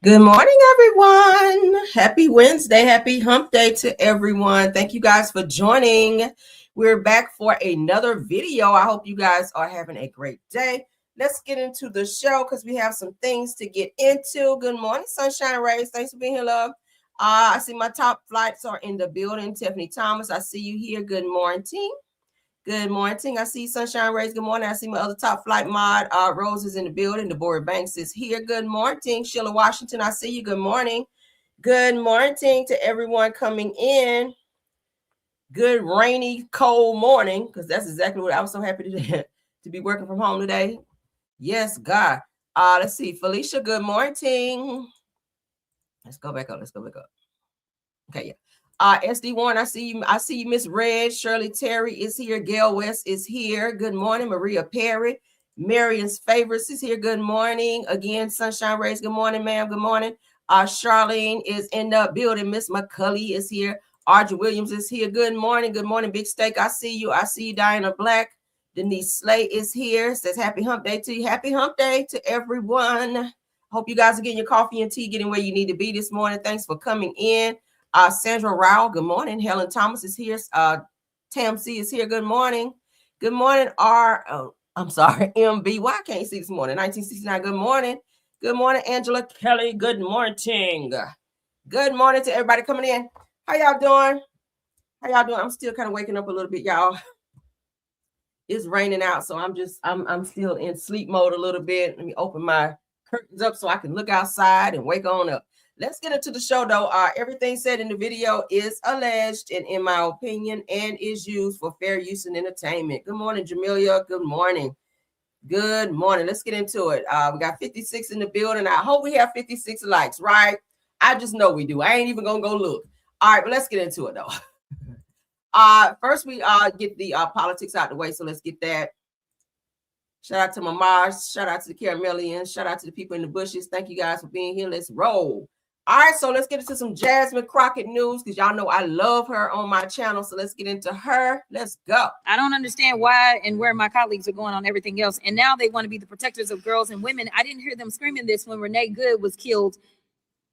Good morning, everyone. Happy Wednesday. Happy hump day to everyone. Thank you guys for joining. We're back for another video. I hope you guys are having a great day. Let's get into the show because we have some things to get into. Good morning, Sunshine Rays. Thanks for being here, love. I see my top flights are in the building. Tiffany Thomas, I see you here. Good morning. Good morning. I see Sunshine Rays. Good morning. I see my other top flight mod. Rose is in the building. Deborah Banks is here. Good morning. Sheila Washington, I see you. Good morning. Good morning to everyone coming in. Good rainy, cold morning, because that's exactly what I was so happy to be working from home today. Yes, God. Let's see. Felicia, good morning. Let's go back up. Okay, yeah. SD Warren, I see you. I see you, Miss Red. Shirley Terry is here. Gail West is here. Good morning. Maria Perry. Marion's Favorites is here. Good morning. Again, Sunshine Rays. Good morning, ma'am. Good morning. Charlene is in the building. Miss McCully is here. Audrey Williams is here. Good morning. Good morning, Big Steak. I see you. I see you, Diana Black. Denise Slay is here. Says happy hump day to you. Happy hump day to everyone. Hope you guys are getting your coffee and tea, getting where you need to be this morning. Thanks for coming in. Sandra Rao, good morning. Helen Thomas is here. Tam C is here. Good morning. Good morning, MB. Why I can't see this morning? 1969. Good morning. Good morning, Angela Kelly. Good morning. Good morning to everybody coming in. How y'all doing? I'm still kind of waking up a little bit, y'all. It's raining out, so I'm still in sleep mode a little bit. Let me open my curtains up so I can look outside and wake on up. Let's get into the show, though. Everything said in the video is alleged and, in my opinion, and is used for fair use and entertainment. Good morning, Jamelia. Good morning. Good morning. Let's get into it. We got 56 in the building. I hope we have 56 likes, right? I just know we do. I ain't even going to go look. All right, but let's get into it, though. First, we get the politics out the way, so let's get that. Shout out to my Mars. Shout out to the Caramellians. Shout out to the people in the bushes. Thank you guys for being here. Let's roll. All right, so let's get into some Jasmine Crockett news because y'all know I love her on my channel. So let's get into her. Let's go. I don't understand why and where my colleagues are going on everything else. And now they want to be the protectors of girls and women. I didn't hear them screaming this when Renee Good was killed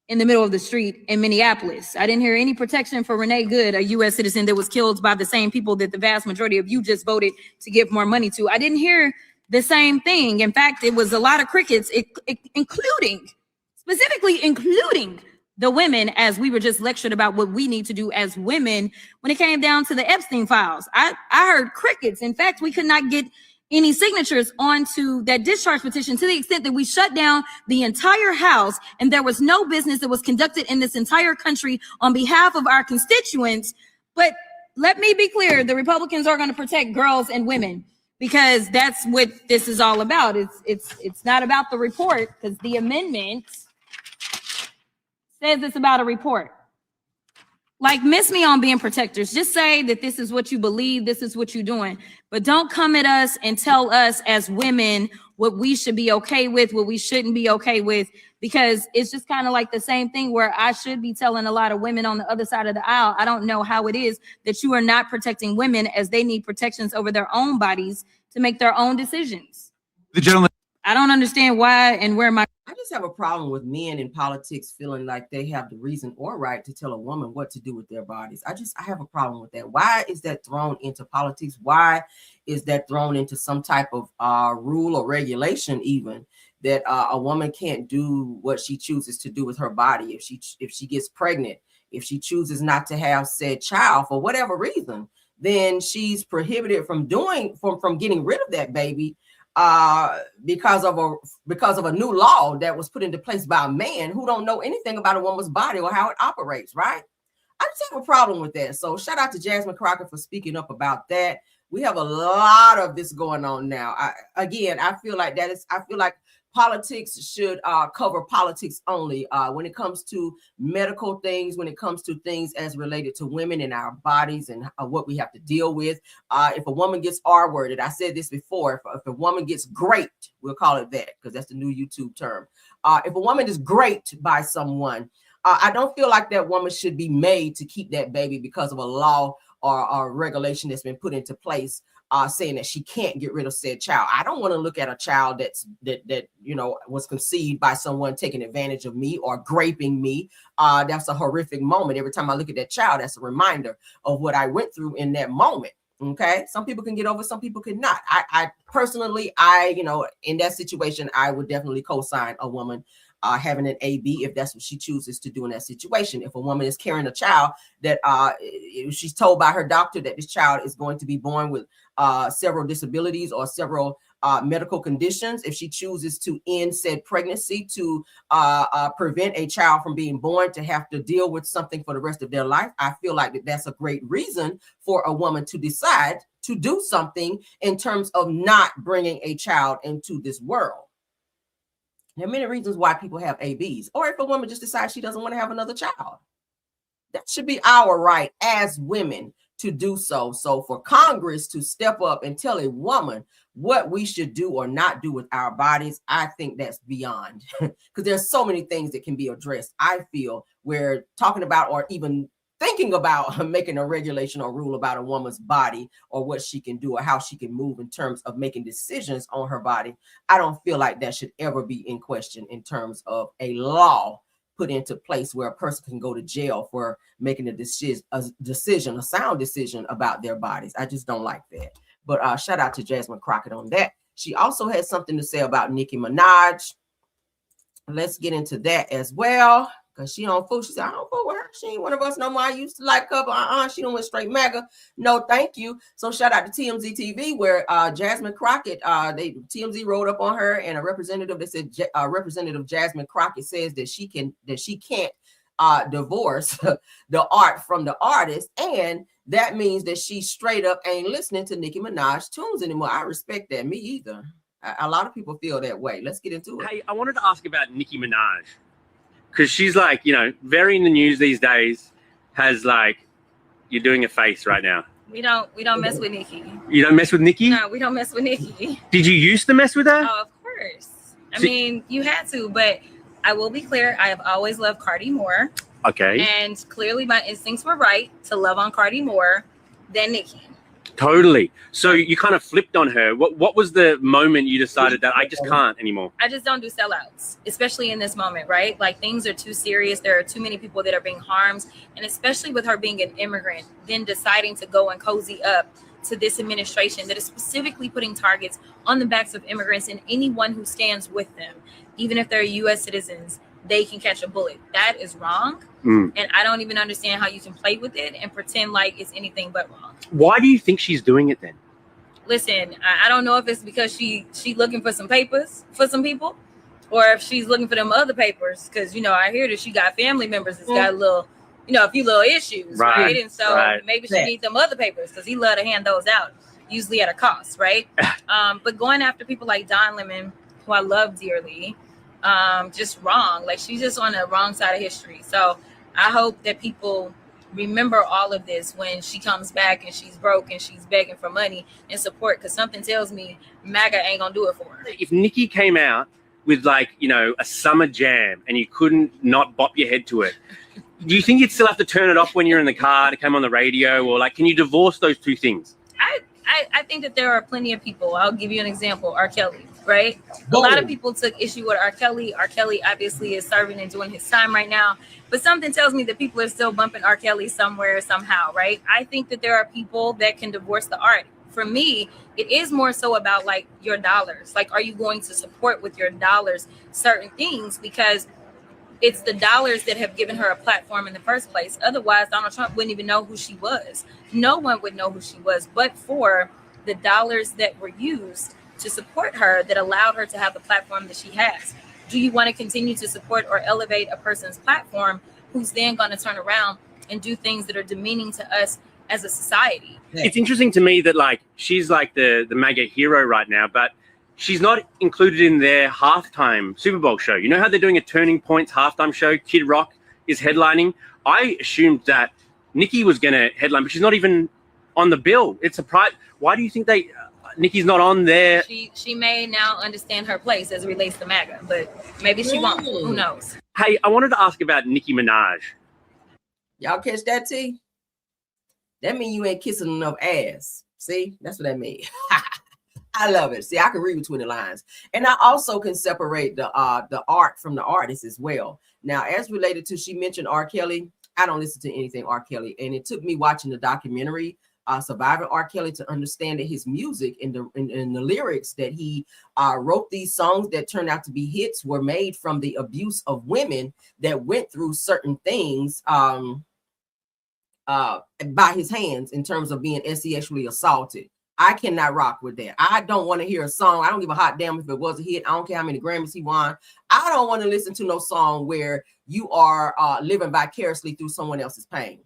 in the middle of the street in Minneapolis. I didn't hear any protection for Renee Good, a U.S. citizen that was killed by the same people that the vast majority of you just voted to give more money to. I didn't hear the same thing. In fact, it was a lot of crickets, specifically including the women, as we were just lectured about what we need to do as women when it came down to the Epstein files. I heard crickets. In fact, we could not get any signatures onto that discharge petition to the extent that we shut down the entire House, and there was no business that was conducted in this entire country on behalf of our constituents. But let me be clear, the Republicans are going to protect girls and women, because that's what this is all about. It's not about the report, because the amendment says it's about a report. Like, miss me on being protectors. Just say that this is what you believe, this is what you're doing. But don't come at us and tell us as women what we should be okay with, what we shouldn't be okay with, because it's just kind of like the same thing where I should be telling a lot of women on the other side of the aisle, I don't know how it is that you are not protecting women as they need protections over their own bodies to make their own decisions. The gentleman. I don't understand why and where my... I just have a problem with men in politics feeling like they have the reason or right to tell a woman what to do with their bodies. I have a problem with that. Why is that thrown into politics? Why is that thrown into some type of rule or regulation, even that a woman can't do what she chooses to do with her body? If she gets pregnant, if she chooses not to have said child for whatever reason, then she's prohibited from getting rid of that baby. Because of a new law that was put into place by a man who don't know anything about a woman's body or how it operates, right? I just have a problem with that. So shout out to Jasmine Crockett for speaking up about that. We have a lot of this going on now. I feel like politics should cover politics only when it comes to medical things, when it comes to things as related to women and our bodies and what we have to deal with. If a woman gets R-worded, I said this before, if a woman gets graped, we'll call it that because that's the new YouTube term. If a woman is graped by someone, I don't feel like that woman should be made to keep that baby because of a law or regulation that's been put into place saying that she can't get rid of said child. I don't want to look at a child that was conceived by someone taking advantage of me or graping me. That's a horrific moment. Every time I look at that child, that's a reminder of what I went through in that moment. Okay, some people can get over, some people cannot. I personally, in that situation, I would definitely co-sign a woman having an AB if that's what she chooses to do in that situation. If a woman is carrying a child that she's told by her doctor that this child is going to be born with several disabilities or several medical conditions, if she chooses to end said pregnancy to prevent a child from being born to have to deal with something for the rest of their life, I feel like that's a great reason for a woman to decide to do something in terms of not bringing a child into this world. There are many reasons why people have ABs, or if a woman just decides she doesn't want to have another child. That should be our right as women to do so. So for Congress to step up and tell a woman what we should do or not do with our bodies, I think that's beyond, because there's so many things that can be addressed. I feel we're talking about or even thinking about making a regulation or rule about a woman's body or what she can do or how she can move in terms of making decisions on her body. I don't feel like that should ever be in question in terms of a law put into place where a person can go to jail for making a sound decision about their bodies. I just don't like that. But shout out to Jasmine Crockett on that. She also had something to say about Nicki Minaj. Let's get into that as well. Because she don't fool. She said, I don't fool with her. She ain't one of us no more. I used to like her. She don't went straight MAGA. No, thank you. So shout out to TMZ TV, where Jasmine Crockett, TMZ wrote up on her, and a representative that said Representative Jasmine Crockett says that she can't divorce the art from the artist, and that means that she straight up ain't listening to Nicki Minaj tunes anymore. I respect that. Me either. A lot of people feel that way. Let's get into it. Hey, I wanted to ask about Nicki Minaj. Because she's like, very in the news these days, has like, you're doing a face right now. We don't mess with Nicki. You don't mess with Nicki? No, we don't mess with Nicki. Did you used to mess with her? Oh, of course. I mean, you had to, but I will be clear. I have always loved Cardi more. Okay. And clearly my instincts were right to love on Cardi more than Nicki. Totally. So you kind of flipped on her. What was the moment you decided that I just can't anymore? I just don't do sellouts, especially in this moment, right? Like, things are too serious. There are too many people that are being harmed. And especially with her being an immigrant, then deciding to go and cozy up to this administration that is specifically putting targets on the backs of immigrants and anyone who stands with them, even if they're U.S. citizens, they can catch a bullet. That is wrong. And I don't even understand how you can play with it and pretend like it's anything but wrong. Why do you think she's doing it then? Listen, I don't know if it's because she looking for some papers for some people, or if she's looking for them other papers, because I hear that she got family members that's got a little, a few little issues, right? And so maybe she needs them other papers, because he love to hand those out, usually at a cost, right? But going after people like Don Lemon, who I love dearly, just wrong. Like, she's just on the wrong side of history. So I hope that people remember all of this when she comes back and she's broke and she's begging for money and support, because something tells me MAGA ain't gonna do it for her. If Nicki came out with like, a summer jam and you couldn't not bop your head to it, do you think you'd still have to turn it off when you're in the car to come on the radio, or like, can you divorce those two things? I think that there are plenty of people. I'll give you an example. R. Kelly, right? A lot of people took issue with R. Kelly. R. Kelly obviously is serving and doing his time right now. But something tells me that people are still bumping R. Kelly somewhere, somehow, right? I think that there are people that can divorce the art. For me, it is more so about like your dollars. Like, are you going to support with your dollars certain things? Because it's the dollars that have given her a platform in the first place. Otherwise, Donald Trump wouldn't even know who she was. No one would know who she was, but for the dollars that were used to support her, that allowed her to have the platform that she has. Do you want to continue to support or elevate a person's platform who's then going to turn around and do things that are demeaning to us as a society? It's interesting to me that like she's like the MAGA hero right now, but she's not included in their halftime Super Bowl show. You know how they're doing a Turning Points halftime show? Kid Rock is headlining. I assumed that Nicki was going to headline, but she's not even on the bill. It's a surprise. Why do you think Nicki's not on there? She may now understand her place as it relates to MAGA, but maybe she won't. Who knows? Hey, I wanted to ask about Nicki Minaj. Y'all catch that, T? That means you ain't kissing enough ass. See, that's what that means. I love it. See, I can read between the lines, and I also can separate the art from the artist as well. Now, as related to, she mentioned R. Kelly. I don't listen to anything R. Kelly, and it took me watching the documentary Surviving R. Kelly to understand that his music and the lyrics that he wrote, these songs that turned out to be hits, were made from the abuse of women that went through certain things by his hands in terms of being sexually assaulted. I cannot rock with that. I don't want to hear a song. I don't give a hot damn if it was a hit. I don't care how many Grammys he won. I don't want to listen to no song where you are living vicariously through someone else's pain.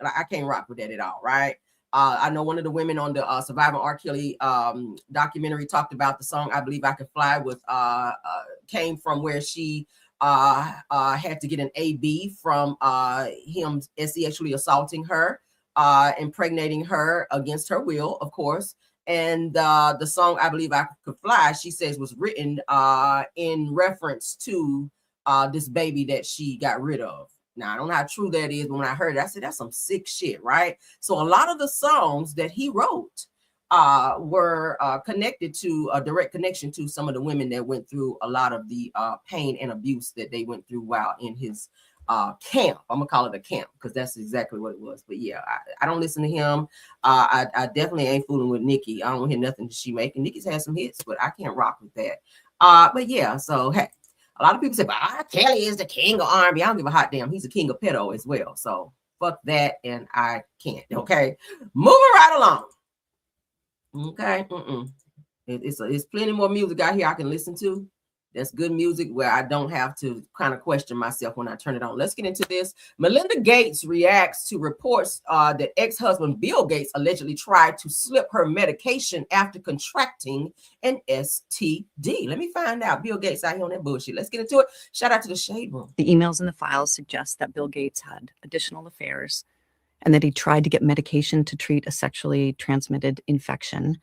I can't rock with that at all, right? I know one of the women on the Surviving R. Kelly documentary talked about the song I Believe I Could Fly with came from where she had to get an AB from him sexually assaulting her, impregnating her against her will, of course. And the song I Believe I Could Fly, she says, was written in reference to this baby that she got rid of. Now, I don't know how true that is, but when I heard it, I said, that's some sick shit, right? So a lot of the songs that he wrote were connected to a direct connection to some of the women that went through a lot of the pain and abuse that they went through while in his camp. I'm gonna call it a camp because that's exactly what it was. But yeah, I don't listen to him. I definitely ain't fooling with Nicki. I don't hear nothing she making. Nicki's had some hits, but I can't rock with that. But yeah, so hey, a lot of people say, but Kelly is the king of R&B. I don't give a hot damn. He's a king of pedo as well. So fuck that, and I can't. Okay, moving right along. Okay, it's plenty more music out here I can listen to. That's good music where I don't have to kind of question myself when I turn it on. Let's get into this. Melinda Gates reacts to reports that ex-husband Bill Gates allegedly tried to slip her medication after contracting an STD. Let me find out. Bill Gates out here on that bullshit. Let's get into it. Shout out to the Shade Room. The emails in the files suggest that Bill Gates had additional affairs and that he tried to get medication to treat a sexually transmitted infection,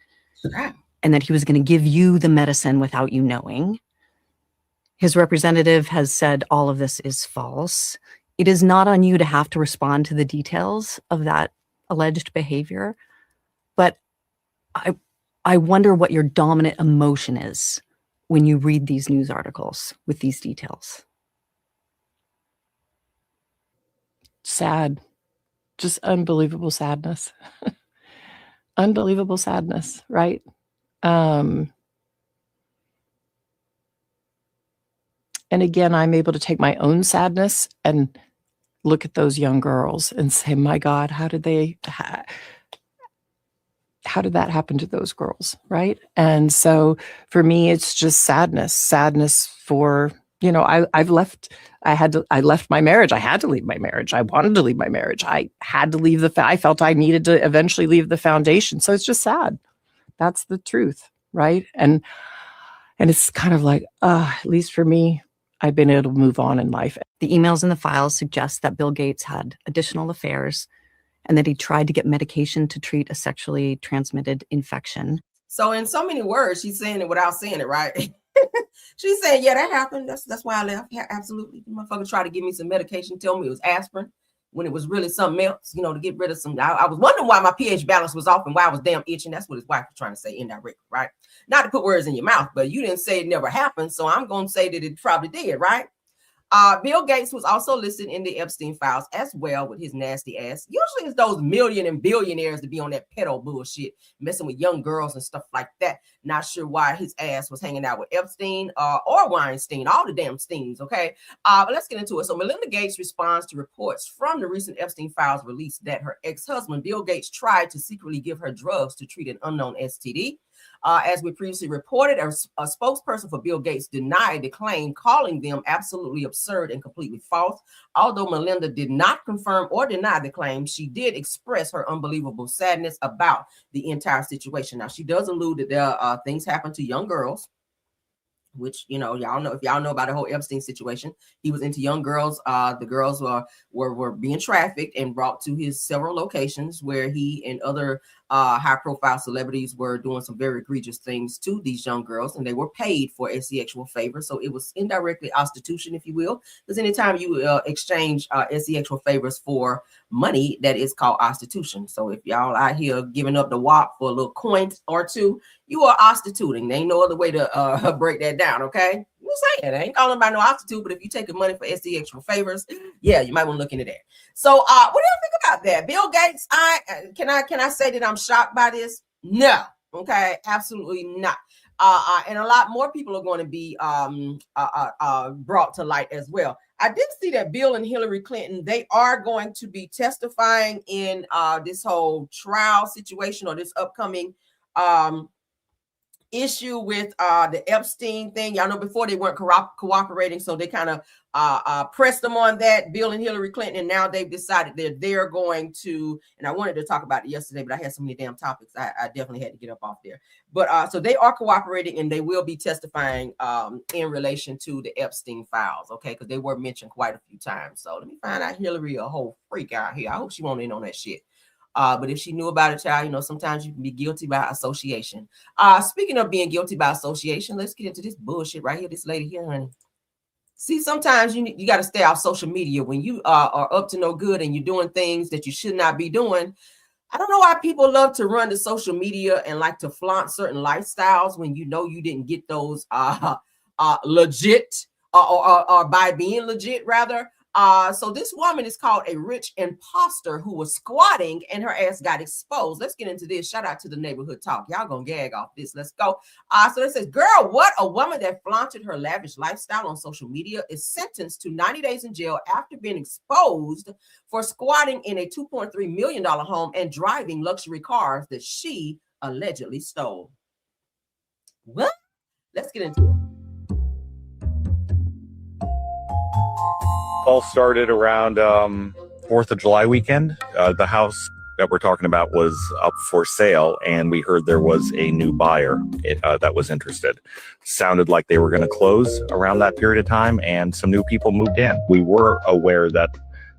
and that he was going to give you the medicine without you knowing. His representative has said all of this is false. It is not on you to have to respond to the details of that alleged behavior, but I wonder what your dominant emotion is when you read these news articles with these details. Sad. Just unbelievable sadness. Unbelievable sadness, right? And again, I'm able to take my own sadness and look at those young girls and say, my God, how did that happen to those girls, right? And so for me, it's just sadness for, you know, I left my marriage. I had to leave my marriage. I wanted to leave my marriage. I had to leave I felt I needed to eventually leave the foundation. So it's just sad. That's the truth, right? And it's kind of like, at least for me, I've been able to move on in life. The emails in the files suggest that Bill Gates had additional affairs and that he tried to get medication to treat a sexually transmitted infection. So in so many words, she's saying it without saying it, right? She's saying, yeah, that happened. That's why I left. Yeah, absolutely. The motherfucker tried to give me some medication, tell me it was aspirin when it was really something else, you know, to get rid of some. I was wondering why my pH balance was off and why I was damn itching. That's what his wife was trying to say indirectly, right? Not to put words in your mouth, but you didn't say it never happened. So I'm going to say that it probably did, right? Bill Gates was also listed in the Epstein files as well with his nasty ass. Usually it's those million and billionaires to be on that pedo bullshit, messing with young girls and stuff like that. Not sure why his ass was hanging out with Epstein or Weinstein, all the damn Steens, okay? But let's get into it. So Melinda Gates responds to reports from the recent Epstein files released that her ex-husband, Bill Gates, tried to secretly give her drugs to treat an unknown STD. As we previously reported, a spokesperson for Bill Gates denied the claim, calling them absolutely absurd and completely false. Although Melinda did not confirm or deny the claim, she did express her unbelievable sadness about the entire situation. Now, she does allude that there are things happen to young girls, which, you know, y'all know, if y'all know about the whole Epstein situation, he was into young girls. The girls were being trafficked and brought to his several locations where he and other high profile celebrities were doing some very egregious things to these young girls, and they were paid for a sexual favor. So it was indirectly prostitution, if you will, because anytime you exchange sexual favors for money, that is called prostitution. So if y'all out here giving up the WAP for a little coin or two, you are prostituting. There ain't no other way to break that down, okay? I'm saying, I ain't calling about no prostitute, but if you taking money for sexual favors, yeah, you might want to look into that. So what do you think about that? Bill Gates, can I say that I'm shocked by this? No, okay, absolutely not. And a lot more people are going to be brought to light as well. I did see that Bill and Hillary Clinton, they are going to be testifying in this whole trial situation, or this upcoming issue with the Epstein thing. Y'all know before they weren't cooperating, so they kind of pressed them on that, Bill and Hillary Clinton, and now they've decided they're going to, and I wanted to talk about it yesterday, but I had so many damn topics, I definitely had to get up off there. But so they are cooperating, and they will be testifying in relation to the Epstein files, okay, because they were mentioned quite a few times. So let me find out Hillary a whole freak out here. I hope she won't in on that shit. But if she knew about it, child, you know, sometimes you can be guilty by association. Speaking of being guilty by association, let's get into this bullshit right here. This lady here, honey. See, sometimes you got to stay off social media when you are up to no good and you're doing things that you should not be doing. I don't know why people love to run to social media and like to flaunt certain lifestyles when you know you didn't get those legit or by being legit, rather. So this woman is called a rich imposter who was squatting and her ass got exposed. Let's get into this. Shout out to the neighborhood talk. Y'all gonna gag off this. Let's go. So it says, girl, what? A woman that flaunted her lavish lifestyle on social media is sentenced to 90 days in jail after being exposed for squatting in a $2.3 million home and driving luxury cars that she allegedly stole. What? Let's get into it. All started around 4th of July weekend. The house that we're talking about was up for sale, and we heard there was a new buyer that was interested. Sounded like they were going to close around that period of time, and some new people moved in. We were aware that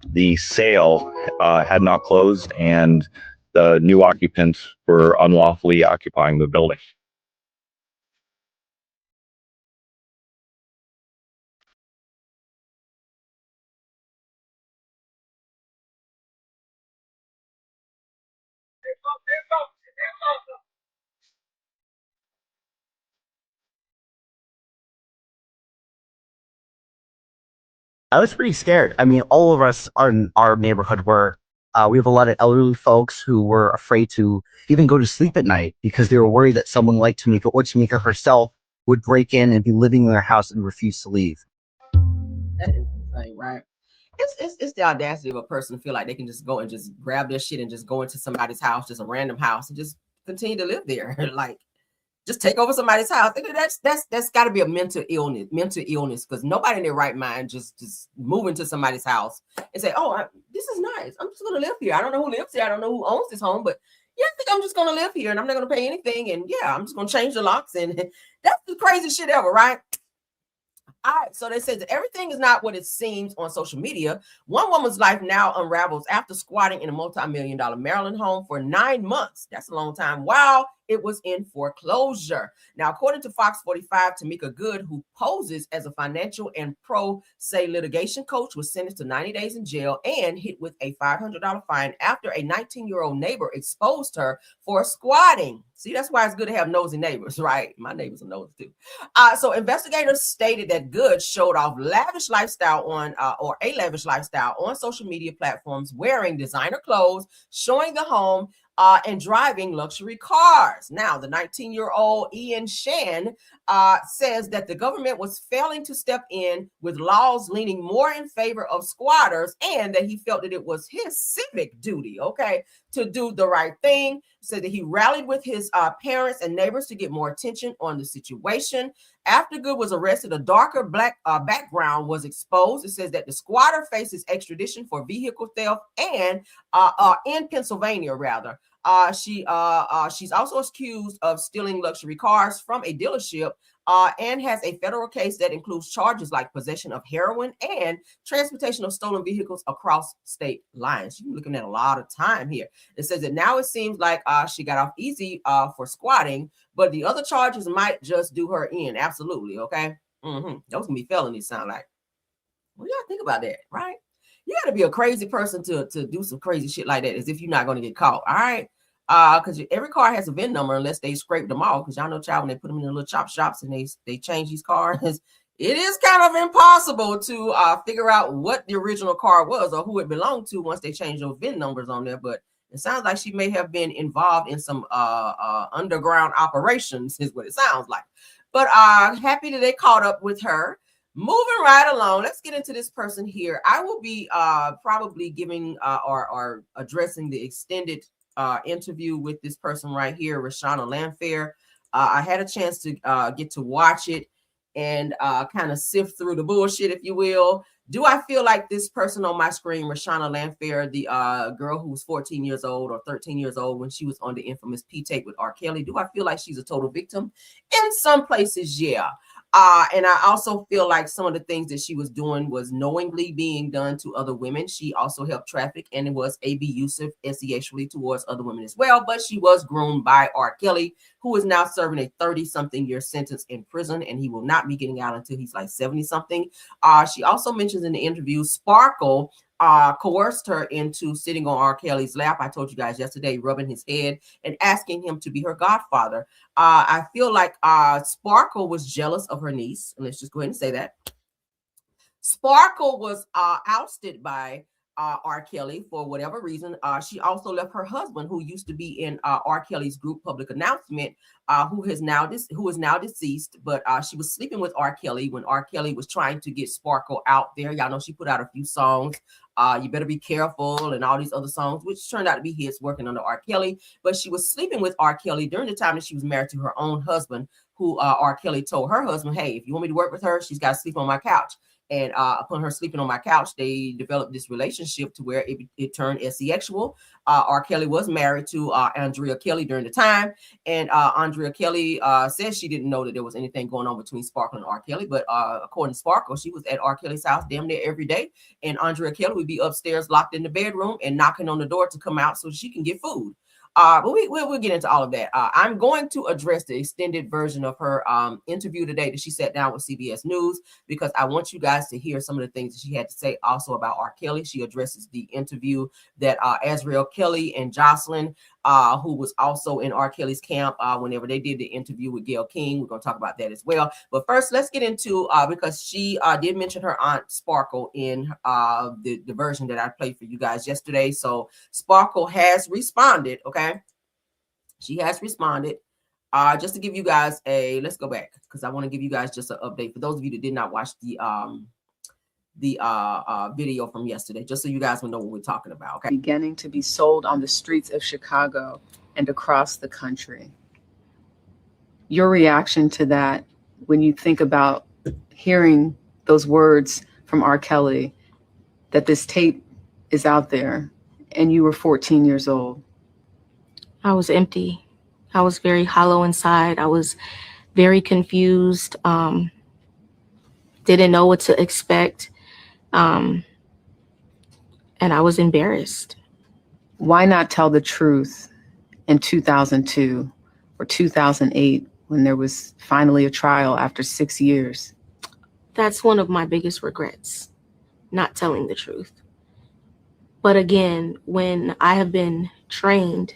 the sale had not closed, and the new occupants were unlawfully occupying the building. I was pretty scared. I mean, all of us in our neighborhood were. We have a lot of elderly folks who were afraid to even go to sleep at night because they were worried that someone like Tamika or Tamika herself would break in and be living in their house and refuse to leave. That is insane, right? It's the audacity of a person to feel like they can just go and just grab their shit and just go into somebody's house, just a random house, and just continue to live there. Like, just take over somebody's house. That's got to be a mental illness, because nobody in their right mind just move into somebody's house and say, "Oh, this is nice. I'm just gonna live here. I don't know who lives here. I don't know who owns this home, but yeah, I think I'm just gonna live here, and I'm not gonna pay anything. And yeah, I'm just gonna change the locks." And that's the craziest shit ever, right? All right, so they said that everything is not what it seems on social media. One woman's life now unravels after squatting in a multi-million-dollar Maryland home for 9 months. That's a long time. Wow. It was in foreclosure. Now, according to Fox 45, Tamika Good, who poses as a financial and pro se litigation coach, was sentenced to 90 days in jail and hit with a $500 fine after a 19-year-old neighbor exposed her for squatting. See, that's why it's good to have nosy neighbors, right? My neighbors are nosy too. So investigators stated that Good showed off lavish lifestyle on social media platforms, wearing designer clothes, showing the home, and driving luxury cars. Now, the 19-year-old Ian Shan says that the government was failing to step in with laws leaning more in favor of squatters, and that he felt that it was his civic duty, to do the right thing. Said that he rallied with his parents and neighbors to get more attention on the situation. After Good was arrested, a darker black background was exposed. It says that the squatter faces extradition for vehicle theft and in Pennsylvania, rather. She's also accused of stealing luxury cars from a dealership and has a federal case that includes charges like possession of heroin and transportation of stolen vehicles across state lines. You're looking at a lot of time here. It says that now it seems like she got off easy for squatting, but the other charges might just do her in. Absolutely, okay? Those can be felonies, sound like. What do y'all think about that, right? You got to be a crazy person to do some crazy shit like that as if you're not going to get caught, all right? Because every car has a VIN number unless they scrape them off. Because y'all know, child, when they put them in the little chop shops and they change these cars, it is kind of impossible to figure out what the original car was or who it belonged to once they change those VIN numbers on there. But it sounds like she may have been involved in some underground operations, is what it sounds like. But happy that they caught up with her. Moving right along, let's get into this person here. I will be probably giving or addressing the extended interview with this person right here, Rashana Landfair. I had a chance to get to watch it and kind of sift through the bullshit, if you will. Do I feel like this person on my screen, Rashana Landfair, the girl who was 14 years old or 13 years old when she was on the infamous P tape with R. Kelly, do I feel like she's a total victim? In some places, yeah. And I also feel like some of the things that she was doing was knowingly being done to other women. She also helped traffic and it was abusive sexually towards other women as well. But she was groomed by R. Kelly, who is now serving a 30-something year sentence in prison, and he will not be getting out until he's like 70-something. She also mentions in the interview Sparkle coerced her into sitting on R. Kelly's lap. I told you guys yesterday, rubbing his head and asking him to be her godfather. I feel like Sparkle was jealous of her niece. And let's just go ahead and say that. Sparkle was ousted by R. Kelly for whatever reason. She also left her husband, who used to be in R. Kelly's group Public Announcement, who is now deceased. But she was sleeping with R. Kelly when R. Kelly was trying to get Sparkle out there. Y'all know she put out a few songs. You Better Be Careful and all these other songs, which turned out to be hits working under R. Kelly. But she was sleeping with R. Kelly during the time that she was married to her own husband, who R. Kelly told her husband, hey, if you want me to work with her, she's got to sleep on my couch. And upon her sleeping on my couch, they developed this relationship to where it turned sexual. R. Kelly was married to Andrea Kelly during the time. And Andrea Kelly says she didn't know that there was anything going on between Sparkle and R. Kelly. But according to Sparkle, she was at R. Kelly's house damn near every day. And Andrea Kelly would be upstairs locked in the bedroom and knocking on the door to come out so she can get food. But we'll get into all of that. I'm going to address the extended version of her interview today that she sat down with CBS News, because I want you guys to hear some of the things that she had to say also about R. Kelly. She addresses the interview that Azriel Kelly and Jocelyn, who was also in R. Kelly's camp whenever they did the interview with Gayle King. We're going to talk about that as well. But first, let's get into, because she did mention her aunt Sparkle in the version that I played for you guys yesterday. So Sparkle has responded, okay? She has responded. Just to give you guys let's go back, because I want to give you guys just an update for those of you that did not watch the video from yesterday, just so you guys will know what we're talking about. Okay. Beginning to be sold on the streets of Chicago and across the country. Your reaction to that when you think about hearing those words from R. Kelly, that this tape is out there and you were 14 years old? I was empty. I was very hollow inside. I was very confused. Didn't know what to expect. And I was embarrassed. Why not tell the truth in 2002 or 2008 when there was finally a trial after 6 years? That's one of my biggest regrets, not telling the truth. But again, when I have been trained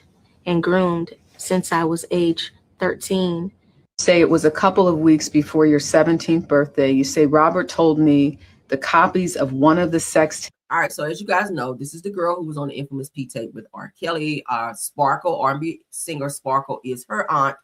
and groomed since I was age 13. Say it was a couple of weeks before your 17th birthday. You say, Robert told me the copies of one of the sex. All right, so as you guys know, this is the girl who was on the infamous P tape with R. Kelly. Sparkle, R&B singer Sparkle, is her aunt.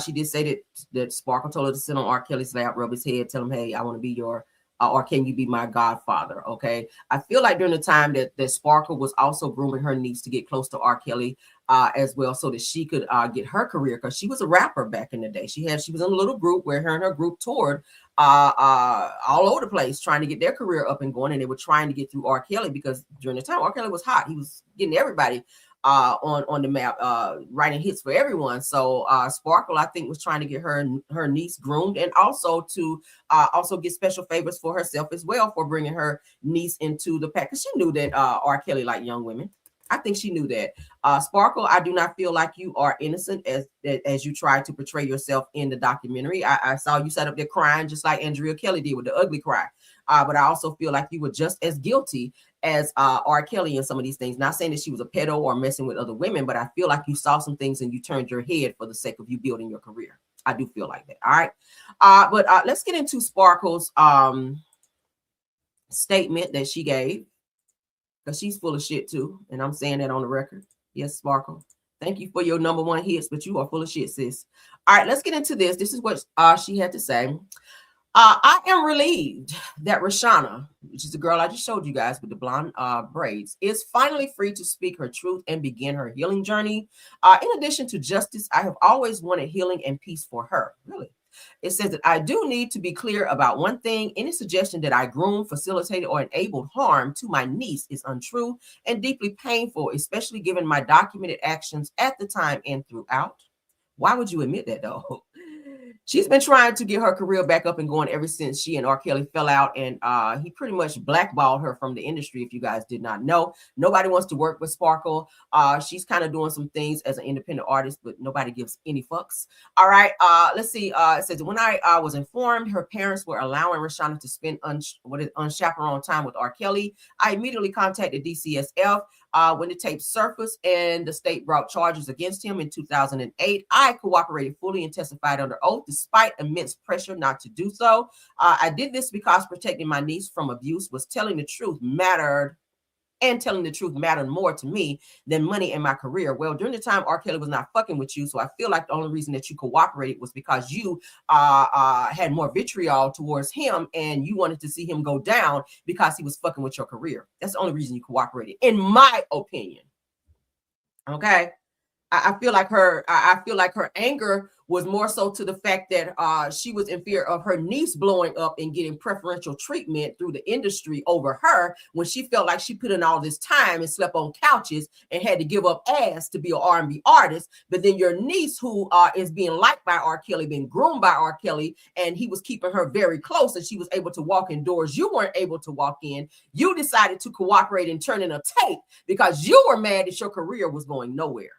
She did say that Sparkle told her to sit on R. Kelly's lap, rub his head, tell him, hey, I want to be your or can you be my godfather? Okay. I feel like during the time that Sparkle was also grooming her niece to get close to R. Kelly as well, so that she could get her career, because she was a rapper back in the day. She was in a little group where her and her group toured all over the place trying to get their career up and going, and they were trying to get through R. Kelly, because during the time R. Kelly was hot. He was getting everybody on the map, writing hits for everyone. So Sparkle, I think, was trying to get her niece groomed, and also to also get special favors for herself as well for bringing her niece into the pack, because she knew that R. Kelly liked young women. I think she knew that. Sparkle, I do not feel like you are innocent as you try to portray yourself in the documentary. I saw you sat up there crying just like Andrea Kelly did with the ugly cry. But I also feel like you were just as guilty as R. Kelly in some of these things. Not saying that she was a pedo or messing with other women, but I feel like you saw some things and you turned your head for the sake of you building your career. I do feel like that. All right. But let's get into Sparkle's statement that she gave, because she's full of shit too. And I'm saying that on the record. Yes, Sparkle. Thank you for your #1 hits, but you are full of shit, sis. All right, let's get into this. This is what she had to say. I am relieved that Rashana, which is the girl I just showed you guys with the blonde braids, is finally free to speak her truth and begin her healing journey. In addition to justice, I have always wanted healing and peace for her. Really? It says that I do need to be clear about one thing. Any suggestion that I groomed, facilitated, or enabled harm to my niece is untrue and deeply painful, especially given my documented actions at the time and throughout. Why would you admit that, though? She's been trying to get her career back up and going ever since she and R. Kelly fell out, and he pretty much blackballed her from the industry, if you guys did not know. Nobody wants to work with Sparkle. She's kind of doing some things as an independent artist, but nobody gives any fucks. All right, let's see. It says, when I was informed her parents were allowing Rashana to spend unchaperoned time with R. Kelly, I immediately contacted DCSF. When the tape surfaced and the state brought charges against him in 2008, I cooperated fully and testified under oath despite immense pressure not to do so. I did this because protecting my niece from abuse was telling the truth mattered, and telling the truth mattered more to me than money and my career. Well, during the time R. Kelly was not fucking with you, so I feel like the only reason that you cooperated was because you had more vitriol towards him and you wanted to see him go down because he was fucking with your career. That's the only reason you cooperated, in my opinion. Okay. I feel like her anger was more so to the fact that she was in fear of her niece blowing up and getting preferential treatment through the industry over her, when she felt like she put in all this time and slept on couches and had to give up ass to be an R&B artist. But then your niece, who is being liked by R. Kelly, being groomed by R. Kelly, and he was keeping her very close and she was able to walk in doors you weren't able to walk in, you decided to cooperate and turn in a tape because you were mad that your career was going nowhere.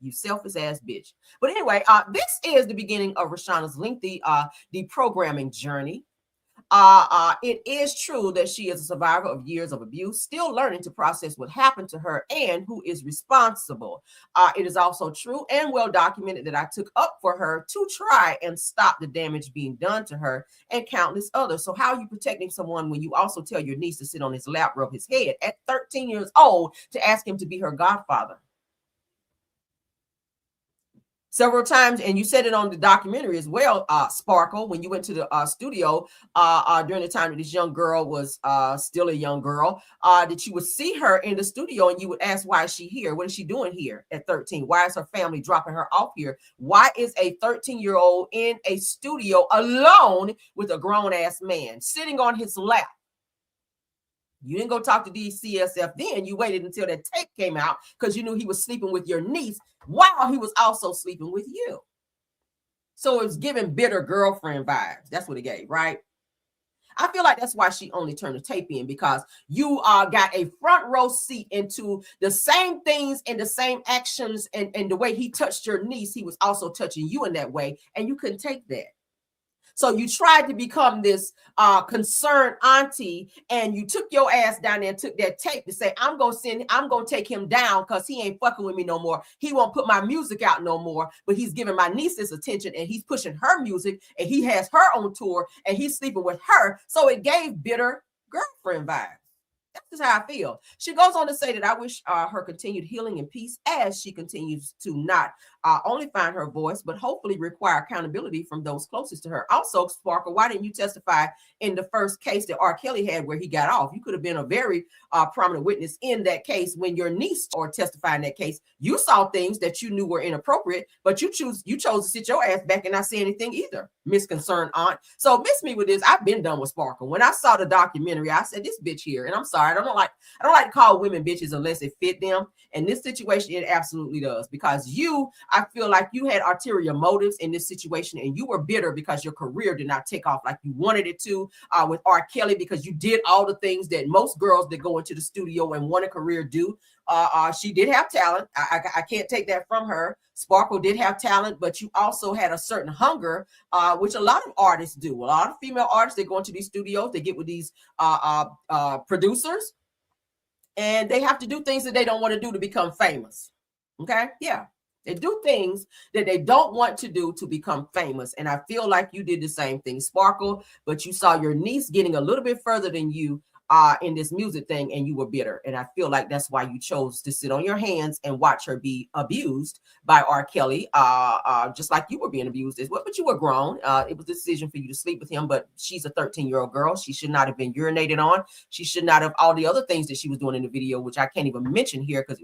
You selfish ass bitch. But anyway, this is the beginning of Rashana's lengthy deprogramming journey. It is true that she is a survivor of years of abuse, still learning to process what happened to her and who is responsible. It is also true and well documented that I took up for her to try and stop the damage being done to her and countless others. So how are you protecting someone when you also tell your niece to sit on his lap, rub his head at 13 years old to ask him to be her godfather? Several times, and you said it on the documentary as well, Sparkle, when you went to the studio during the time that this young girl was still a young girl, that you would see her in the studio and you would ask, why is she here? What is she doing here at 13? Why is her family dropping her off here? Why is a 13-year-old in a studio alone with a grown-ass man sitting on his lap? You didn't go talk to DCSF then. You waited until that tape came out because you knew he was sleeping with your niece while he was also sleeping with you. So it was giving bitter girlfriend vibes. That's what it gave, right? I feel like that's why she only turned the tape in, because you got a front row seat into the same things and the same actions, and the way he touched your niece, he was also touching you in that way, and you couldn't take that. So you tried to become this concerned auntie, and you took your ass down there and took that tape to say, I'm gonna take him down because he ain't fucking with me no more. He won't put my music out no more, but he's giving my niece this attention and he's pushing her music and he has her on tour and he's sleeping with her. So it gave bitter girlfriend vibes. That's just how I feel. She goes on to say that I wish her continued healing and peace as she continues to not only find her voice, but hopefully require accountability from those closest to her. Also, Sparkle, why didn't you testify in the first case that R. Kelly had where he got off? You could have been a very prominent witness in that case when your niece or testified in that case. You saw things that you knew were inappropriate, but you chose to sit your ass back and not say anything either, Miss Concerned Aunt. So miss me with this. I've been done with Sparkle. When I saw the documentary, I said, this bitch here, and I'm sorry, I don't like to call women bitches unless it fit them. In this situation, it absolutely does, because I feel like you had ulterior motives in this situation, and you were bitter because your career did not take off like you wanted it to with R. Kelly, because you did all the things that most girls that go into the studio and want a career do. She did have talent. I can't take that from her. Sparkle did have talent, but you also had a certain hunger, which a lot of artists do. A lot of female artists, they go into these studios, they get with these producers, and they have to do things that they don't want to do to become famous. Okay? Yeah. They do things that they don't want to do to become famous. And I feel like you did the same thing, Sparkle, but you saw your niece getting a little bit further than you in this music thing, and you were bitter. And I feel like that's why you chose to sit on your hands and watch her be abused by R. Kelly, just like you were being abused as well. But you were grown. It was a decision for you to sleep with him, but she's a 13-year-old girl. She should not have been urinated on. She should not have all the other things that she was doing in the video, which I can't even mention here because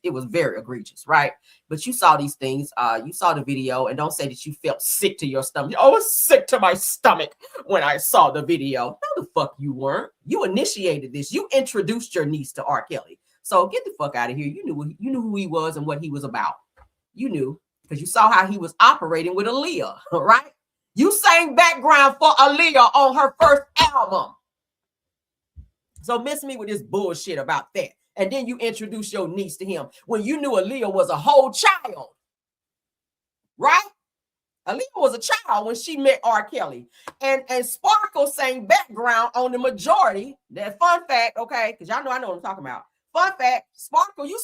it was very egregious, right? But you saw these things. You saw the video, and don't say that you felt sick to your stomach. I was sick to my stomach when I saw the video. No, the fuck you weren't. You initiated this. You introduced your niece to R. Kelly. So get the fuck out of here. You knew who he was and what he was about. You knew, because you saw how he was operating with Aaliyah, right? You sang background for Aaliyah on her first album. So miss me with this bullshit about that. And then you introduce your niece to him when you knew Aaliyah was a whole child, right? Aaliyah was a child when she met R. Kelly. And Sparkle sang background on the majority. That fun fact, okay, because y'all know I know what I'm talking about. Fun fact, Sparkle, you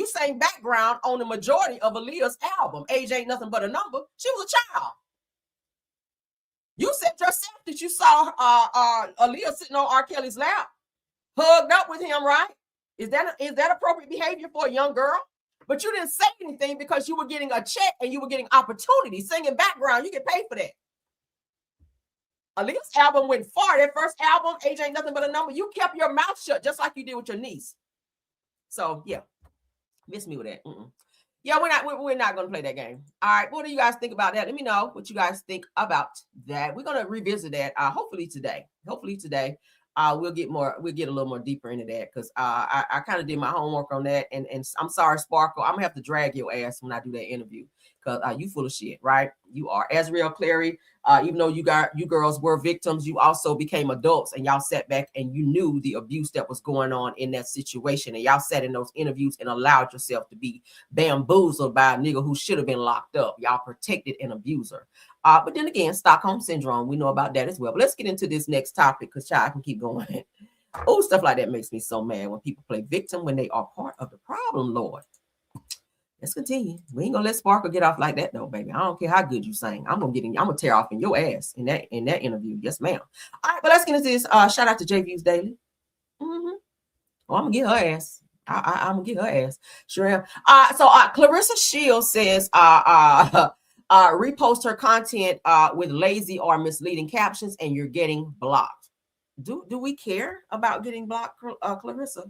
sang background on the majority of Aaliyah's album. Age Ain't Nothing But a Number. She was a child. You said yourself that you saw Aaliyah sitting on R. Kelly's lap, hugged up with him, right? Is that appropriate behavior for a young girl? But you didn't say anything because you were getting a check and you were getting opportunity. Singing background, you get paid for that. Aaliyah's album went far. That first album, Age Ain't Nothing But a Number, you kept your mouth shut just like you did with your niece. So yeah, miss me with that. Yeah, we're not going to play that game. All right, what do you guys think about that? Let me know what you guys think about that. We're going to revisit that hopefully today. We'll get a little more deeper into that, because I kind of did my homework on that, and I'm sorry, Sparkle, I'm gonna have to drag your ass when I do that interview, because you full of shit, right? You are. Azriel Clary, even though you girls were victims, you also became adults, and y'all sat back and you knew the abuse that was going on in that situation, and y'all sat in those interviews and allowed yourself to be bamboozled by a nigga who should have been locked up. Y'all protected an abuser. But then again, Stockholm Syndrome, we know about that as well. But let's get into this next topic, because I can keep going. Oh, stuff like that makes me so mad when people play victim when they are part of the problem, Lord. Let's continue. We ain't gonna let Sparkle get off like that, though, baby. I don't care how good you sing. I'm gonna tear off in your ass in that interview. Yes, ma'am. All right, but let's get into this. Shout out to J Views Daily. Oh, I'm gonna get her ass. I'm gonna get her ass. Sure am. So Clarissa Shields says repost her content with lazy or misleading captions and you're getting blocked. Do we care about getting blocked, Clarissa?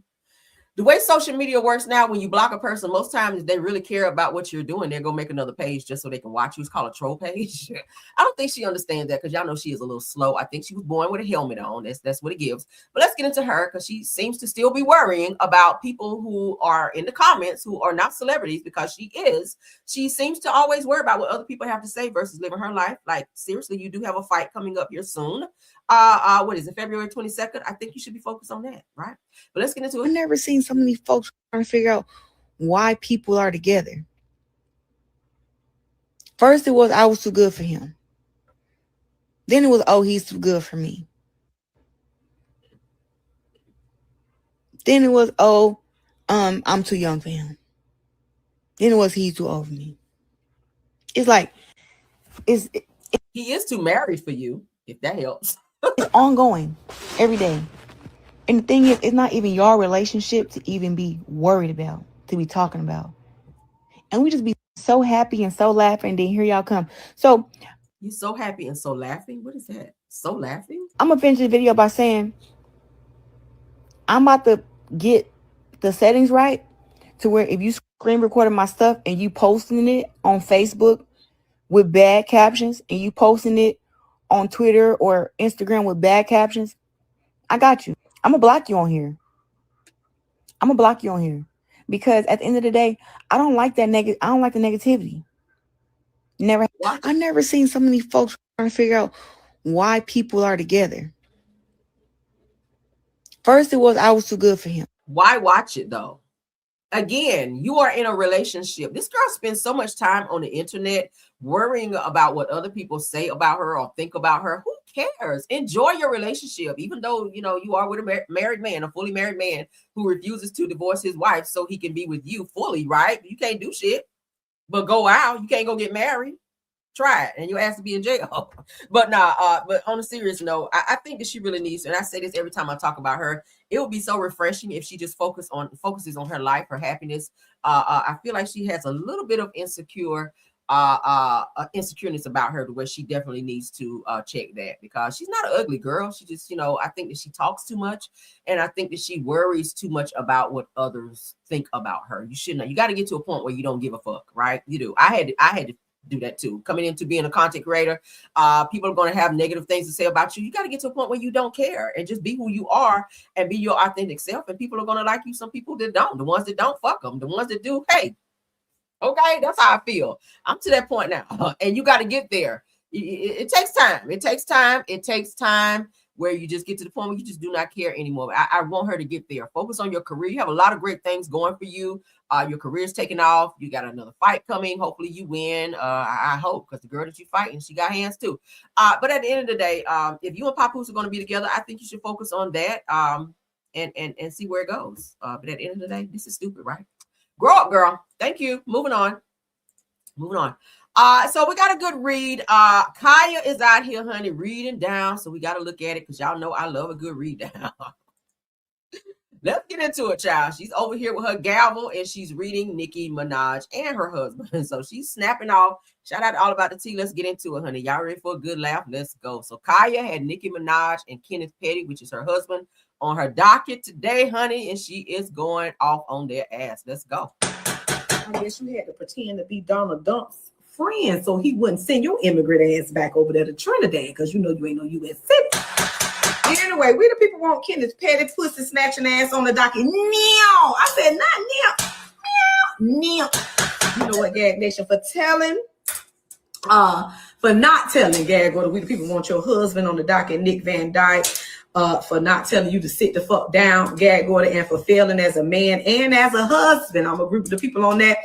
The way social media works now, when you block a person, most times they really care about what you're doing. They're going to make another page just so they can watch you. It's called a troll page. I don't think she understands that, because y'all know she is a little slow. I think she was born with a helmet on. That's what it gives. But let's get into her, because she seems to still be worrying about people who are in the comments who are not celebrities, because she is. She seems to always worry about what other people have to say versus living her life. Like, seriously, you do have a fight coming up here soon. What is it, February 22nd? I think you should be focused on that, right? But let's get into it. I've never seen so many folks trying to figure out why people are together. First it was, I was too good for him. Then it was, oh, he's too good for me. Then it was, oh, I'm too young for him. Then it was, he's too old for me. It's like, he is too married for you, if that helps. It's ongoing every day. And the thing is, it's not even your relationship to even be worried about, to be talking about. And we just be so happy and so laughing. Then here y'all come. So You so happy and so laughing? What is that? So laughing? I'm gonna finish the video by saying I'm about to get the settings right to where if you screen recording my stuff and you posting it on Facebook with bad captions and you posting it on Twitter or Instagram with bad captions, I got you. I'm gonna block you on here. Because at the end of the day, I don't like that I don't like the negativity. I never seen so many folks trying to figure out why people are together. First it was I was too good for him. Why watch it though? Again, you are in a relationship. This girl spends so much time on the internet worrying about what other people say about her or think about her. Who cares? Enjoy your relationship, even though you are with a married man, a fully married man who refuses to divorce his wife so he can be with you fully, right? You can't do shit but go out. You can't go get married. Try it and you'll ask to be in jail. But but on a serious note, I think that she really needs to, and I say this every time I talk about her, it would be so refreshing if she just focuses on her life, her happiness. I feel like she has a little bit of insecureness about her, to where she definitely needs to check that, because she's not an ugly girl. She just, I think that she talks too much, and I think that she worries too much about what others think about her. You got to get to a point where you don't give a fuck, right? You do. I had to do that too. Coming into being a content creator, people are going to have negative things to say about you. You got to get to a point where you don't care and just be who you are and be your authentic self. And people are going to like you. Some people that don't. The ones that don't, fuck them. The ones that do, hey, okay, that's how I feel. I'm to that point now, and you got to get there. It takes time. It takes time where you just get to the point where you just do not care anymore. I want her to get there. Focus on your career. You have a lot of great things going for you. Your career's taking off. You got another fight coming. Hopefully you win. I hope, because the girl that you're fighting, she got hands too. But at the end of the day, if you and Papoose are going to be together, I think you should focus on that and see where it goes. But at the end of the day, this is stupid, right? Grow up, girl. Thank you. Moving on. So we got a good read. Kaya is out here, honey, reading down. So we got to look at it, because y'all know I love a good read down. Let's get into it, child. She's over here with her gavel and she's reading Nicki Minaj and her husband. So she's snapping off. Shout out to All About the Tea. Let's get into it, honey. Y'all ready for a good laugh? Let's go. So Kaya had Nicki Minaj and Kenneth Petty, which is her husband, on her docket today, honey, and she is going off on their ass. Let's go. I guess you had to pretend to be Donald Dump's friend so he wouldn't send your immigrant ass back over there to Trinidad, because you ain't no U.S. citizen. Anyway, we the people want Kenneth Petty pussy snatching ass on the docket. No, I said not now. You know what, Gag Nation, for not telling Gag, what we the people want your husband on the docket, Nick Van Dyke, for not telling you to sit the fuck down, Gag Order, and for failing as a man and as a husband. I'm a group of the people on that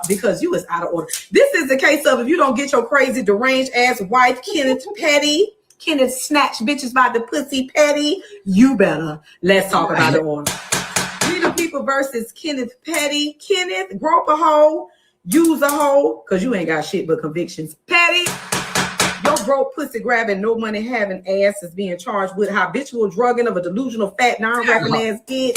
because you is out of order. This is the case of, if you don't get your crazy deranged ass wife, Kenneth Petty, Kenneth snatch bitches by the pussy Petty, you better. Let's talk about it on. We the people versus Kenneth Petty. Kenneth, grope a hoe, use a hoe, because you ain't got shit but convictions. Petty, your broke pussy grabbing, no money having ass is being charged with habitual drugging of a delusional fat non-rapping ass bitch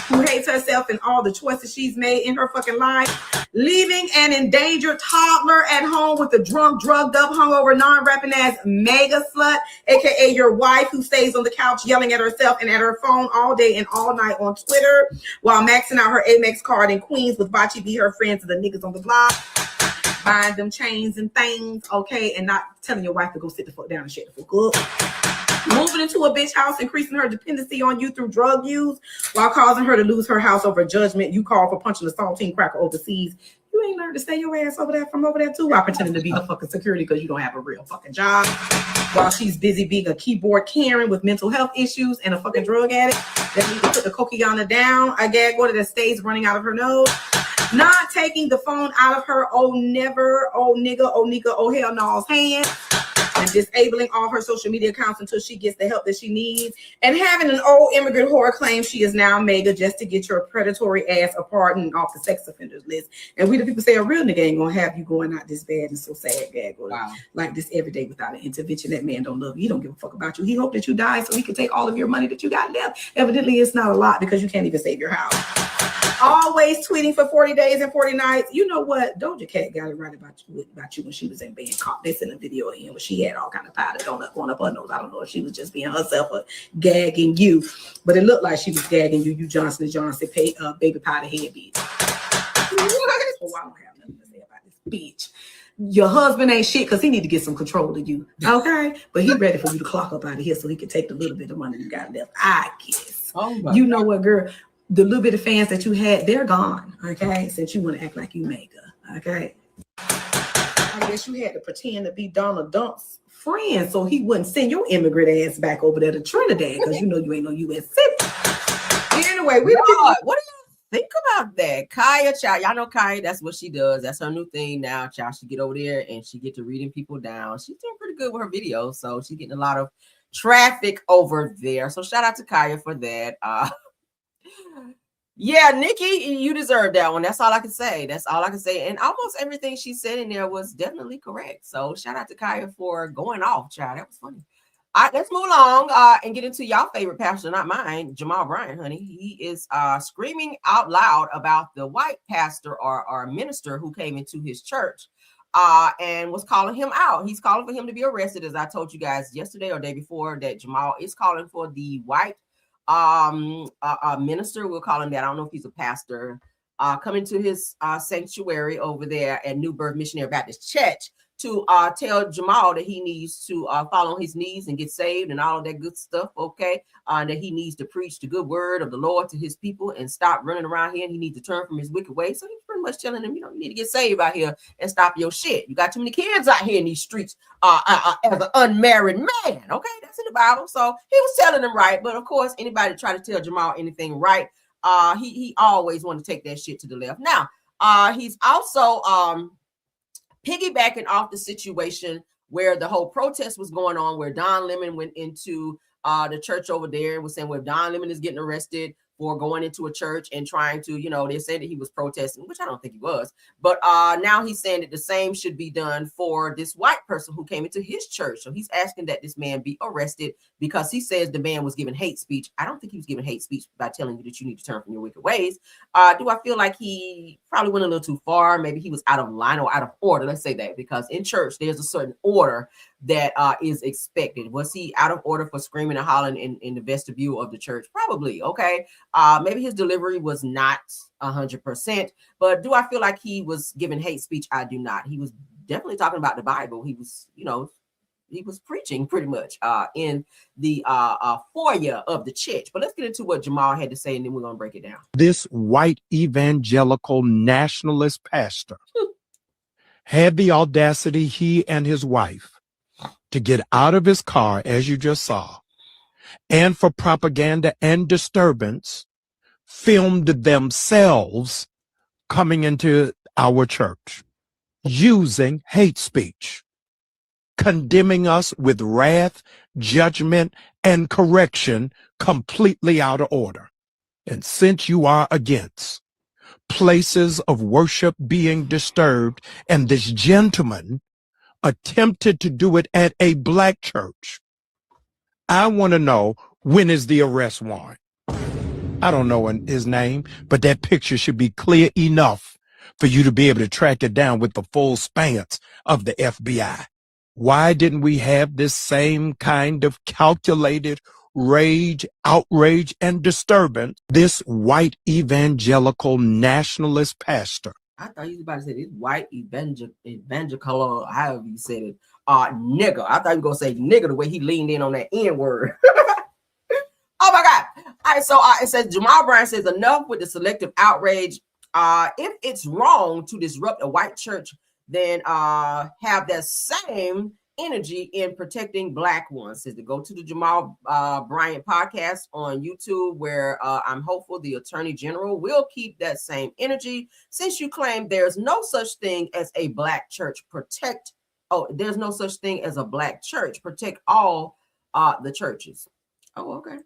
who hates herself and all the choices she's made in her fucking life, leaving an endangered toddler at home with a drunk, drugged up, hungover, non-rapping ass mega slut, aka your wife, who stays on the couch yelling at herself and at her phone all day and all night on Twitter while maxing out her Amex card in Queens with Bachi be her friends and the niggas on the block, buying them chains and things, okay, and not telling your wife to go sit the fuck down and shut the fuck up. Moving into a bitch house, increasing her dependency on you through drug use, while causing her to lose her house over judgment. You call for punching a saltine cracker overseas. You ain't learned to stay your ass over there from over there too, while pretending to be her fucking security because you don't have a real fucking job. While she's busy being a keyboard Karen with mental health issues and a fucking drug addict that needs to put the coquiana down, a Gag Order that stays running out of her nose. Not taking the phone out of her oh never, oh nigga, oh hell no's hand, and disabling all her social media accounts until she gets the help that she needs, and having an old immigrant whore claim she is now mega just to get your predatory ass a pardon off the sex offenders list. And we the people say a real nigga ain't gonna have you going out this bad and so sad, Gag Order, like this every day without an intervention. That man don't love you. He don't give a fuck about you. He hope that you die so he can take all of your money that you got left. Evidently it's not a lot because you can't even save your house. always tweeting for 40 days and 40 nights. You know what? Doja Cat got it right about you when she was in Bangkok. They sent a video of him when she had all kind of powder donut going up her nose. I don't know if she was just being herself or gagging you, but it looked like she was gagging you. You Johnson & Johnson baby powder head bitch. Oh, I don't have nothing to say about this bitch. Your husband ain't shit because he need to get some control of you. Okay? But he ready for you to clock up out of here so he can take the little bit of money you got left. I guess. Oh, you know what, girl? The little bit of fans that you had, they're gone. Okay? Since you want to act like you mega. Okay? I guess you had to pretend to be Donald Dump's friend so he wouldn't send your immigrant ass back over there to Trinidad because you know you ain't no U.S. citizen. Anyway, what do you think about that? Kaya, child, y'all know Kaya, that's what she does. That's her new thing now, child. She get over there and she get to reading people down. She's doing pretty good with her videos, so she's getting a lot of traffic over there. So shout out to Kaya for that. Yeah, Nikki, you deserve that one. That's all I can say. That's all I can say. And almost everything she said in there was definitely correct. So shout out to Kaya for going off, child. That was funny. All right, let's move along and get into y'all favorite pastor, not mine, Jamal Bryant, honey. He is screaming out loud about the white pastor or minister who came into his church and was calling him out. He's calling for him to be arrested, as I told you guys yesterday or day before, that Jamal is calling for the white minister. We'll call him that. I don't know if he's a pastor. Coming to his sanctuary over there at New Birth Missionary Baptist Church to tell Jamal that he needs to fall on his knees and get saved and all of that good stuff, okay? That he needs to preach the good word of the Lord to his people and stop running around here, and he needs to turn from his wicked ways. So he's pretty much telling him, you know, you need to get saved out here and stop your shit. You got too many kids out here in these streets as an unmarried man, okay? That's in the Bible. So he was telling him right, but of course, anybody try to tell Jamal anything right, he always want to take that shit to the left. Now, he's also piggybacking off the situation where the whole protest was going on, where Don Lemon went into the church over there and was saying, well, Don Lemon is getting arrested for going into a church and trying to, you know, they said that he was protesting, which I don't think he was. But now he's saying that the same should be done for this white person who came into his church. So he's asking that this man be arrested because he says the man was giving hate speech. I don't think he was giving hate speech by telling you that you need to turn from your wicked ways. Do I feel like he probably went a little too far? Maybe he was out of line or out of order. Let's say that, because in church, there's a certain order that is expected. Was he out of order for screaming and hollering in the vestibule of the church? Probably. Okay. Maybe his delivery was not 100%, but do I feel like he was giving hate speech? I do not. He was definitely talking about the Bible. He was, you know, he was preaching pretty much in the foyer of the church. But let's get into what Jamal had to say, and then we're going to break it down. This white evangelical nationalist pastor had the audacity, he and his wife, to get out of his car, as you just saw, and for propaganda and disturbance, filmed themselves coming into our church, using hate speech, condemning us with wrath, judgment, and correction completely out of order. And since you are against places of worship being disturbed, and this gentleman attempted to do it at a black church, I want to know, when is the arrest warrant? I don't know his name, but that picture should be clear enough for you to be able to track it down with the full spans of the FBI. Why didn't we have this same kind of calculated rage, outrage, and disturbance? This white evangelical nationalist pastor. I thought you was about to say this white evangelical, or however you said it, nigga. I thought you were going to say nigga the way he leaned in on that N word. Oh my God. All right, so it says Jamal Bryant says enough with the selective outrage. If it's wrong to disrupt a white church, then have that same energy in protecting black ones. Says to go to the Jamal Bryant podcast on YouTube, where I'm hopeful the Attorney General will keep that same energy, since you claim there's no such thing as a black church. There's no such thing as a black church. Protect all the churches. Oh, okay.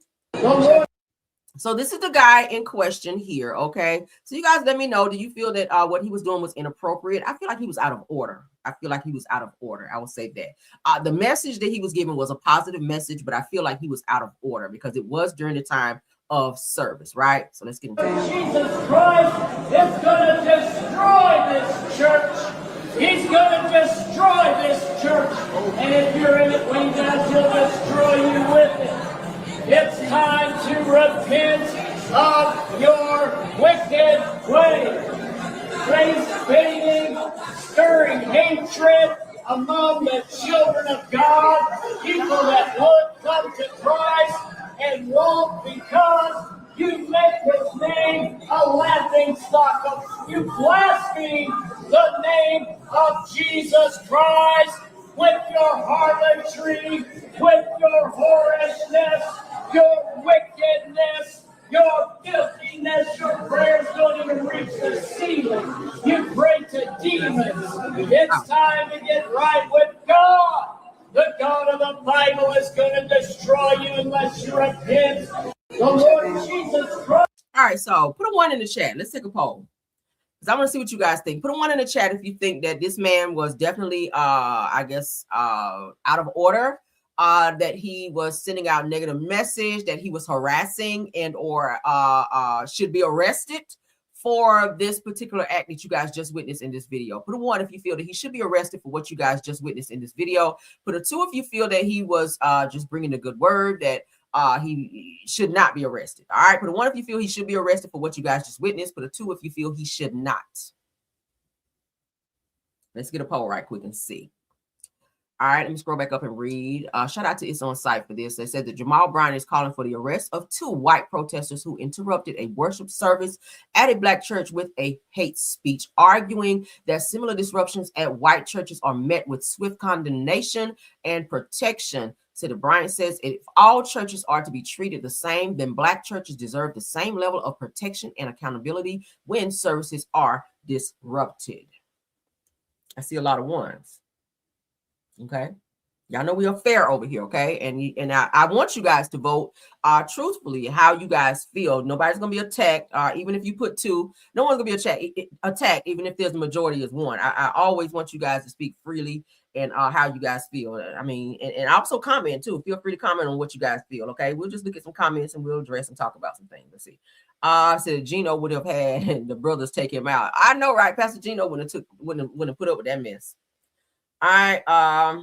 So this is the guy in question here, okay? So you guys let me know, do you feel that what he was doing was inappropriate? I feel like he was out of order. I will say that. The message that he was giving was a positive message, but I feel like he was out of order because it was during the time of service, right? So let's get into it. Jesus Christ is going to destroy this church. He's going to destroy this church. And if you're in it, when he does, he'll destroy you with it. It's time to repent of your wicked ways. Race-baiting, stirring hatred among the children of God, people that would come to Christ and won't because you make his name a laughing stock of, you blaspheme the name of Jesus Christ with your harlotry, with your whorishness, your wickedness, your filthiness. Your prayers don't even reach the ceiling. You pray to demons. It's time to get right with God. The God of the Bible is going to destroy you unless you repent. The Lord Jesus Christ. All right, so put a 1 in the chat. Let's take a poll, because I want to see what you guys think. Put a 1 in the chat if you think that this man was definitely, I guess, out of order, that he was sending out negative message, that he was harassing and or should be arrested for this particular act that you guys just witnessed in this video. Put a 1 if you feel that he should be arrested for what you guys just witnessed in this video. Put a 2 if you feel that he was just bringing a good word, that he should not be arrested. All right, put a 1 if you feel he should be arrested for what you guys just witnessed. Put a 2 if you feel he should not. Let's get a poll right quick and see. All right, let me scroll back up and read. Shout out to It's On Site for this. They said that Jamal Brown is calling for the arrest of 2 white protesters who interrupted a worship service at a black church with a hate speech, arguing that similar disruptions at white churches are met with swift condemnation and protection. So the Bryant says, if all churches are to be treated the same, then black churches deserve the same level of protection and accountability when services are disrupted. I see a lot of 1s. Okay, y'all know we are fair over here. Okay, and I want you guys to vote truthfully how you guys feel. Nobody's gonna be attacked, even if you put 2. No one's gonna be attacked even if there's a majority is 1. I always want you guys to speak freely and how you guys feel. I mean, and also comment too. Feel free to comment on what you guys feel. Okay, we'll just look at some comments and we'll address and talk about some things. Let's see. Said Gino would have had the brothers take him out. I know, right? Pastor Gino wouldn't have put up with that mess. All right. I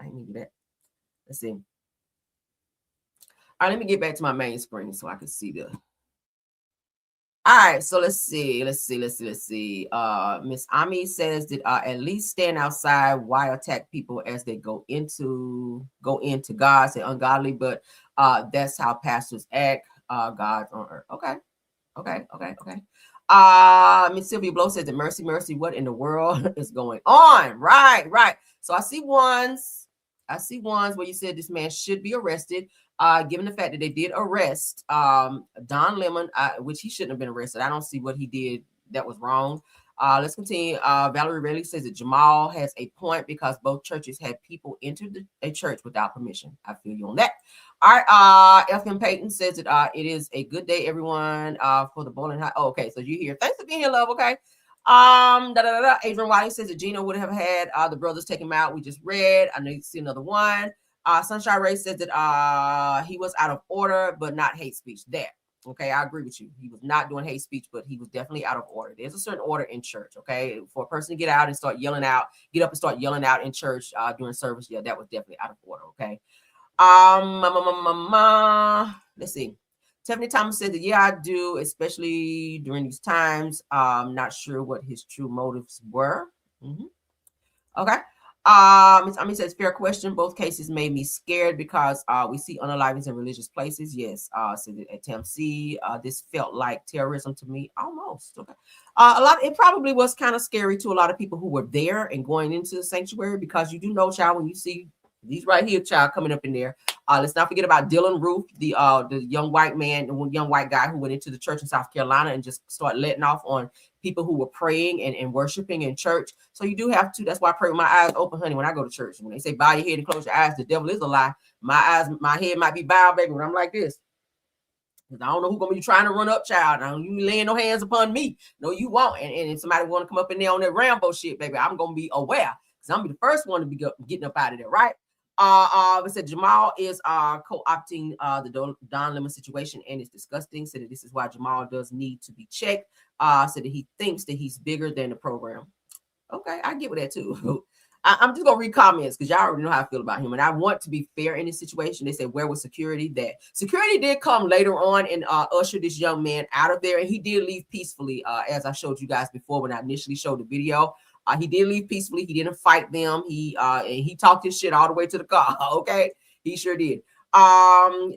didn't need that. Let's see. All right, let me get back to my main screen so I can see the. All right, so let's see. Miss Ami says that at least stand outside. Why attack people as they go into God? Say ungodly, but that's how pastors act. God's on earth. Okay. Miss Sylvia Blow says that mercy, what in the world is going on? Right. So I see ones where you said this man should be arrested. Given the fact that they did arrest Don Lemon, which he shouldn't have been arrested. I don't see what he did that was wrong. Let's continue. Valerie Rayleigh says that Jamal has a point because both churches had people enter a church without permission. I feel you on that. All right. FM Payton says that it is a good day, everyone, for the bowling high. Oh, okay, so you're here. Thanks for being here, love. Okay. Adrian Wiley says that Gino would have had the brothers take him out. We just read. I know you see another one. Sunshine Ray says that he was out of order, but not hate speech. There. Okay, I agree with you. He was not doing hate speech, but he was definitely out of order. There's a certain order in church, okay? For a person to get out and start yelling out, get up and start yelling out in church during service, yeah, that was definitely out of order, okay? Let's see. Tiffany Thomas said that, yeah, I do, especially during these times. Not sure what his true motives were. Okay. Ms. Ami says, fair question. Both cases made me scared because we see unalivings in religious places. Yes. So at TMC, this felt like terrorism to me. Almost. Okay. It probably was kind of scary to a lot of people who were there and going into the sanctuary, because you do know, child, when you see these right here, child, coming up in there. Let's not forget about Dylan Roof, the young white man, the young white guy who went into the church in South Carolina and just started letting off on people who were praying and worshiping in church. So you do have to. That's why I pray with my eyes open, honey, when I go to church. When they say bow your head and close your eyes, the devil is a lie. My head might be bowed, baby, when I'm like this. Because I don't know who's going to be trying to run up, child. I don't you laying no hands upon me. No, you won't. And if somebody want to come up in there on that Rambo shit, baby, I'm going to be aware. Because I'm going to be the first one to be getting up out of there, right? It said Jamal is co-opting the Don Lemon situation, and it's disgusting. Said that this is why Jamal does need to be checked. Said that he thinks that he's bigger than the program. Okay, I get with that too. I'm just gonna read comments because y'all already know how I feel about him, and I want to be fair in this situation. They said, "Where was security?" That security did come later on and usher this young man out of there, and he did leave peacefully, as I showed you guys before when I initially showed the video. He did leave peacefully. He didn't fight them. And he talked his shit all the way to the car. Okay, he sure did.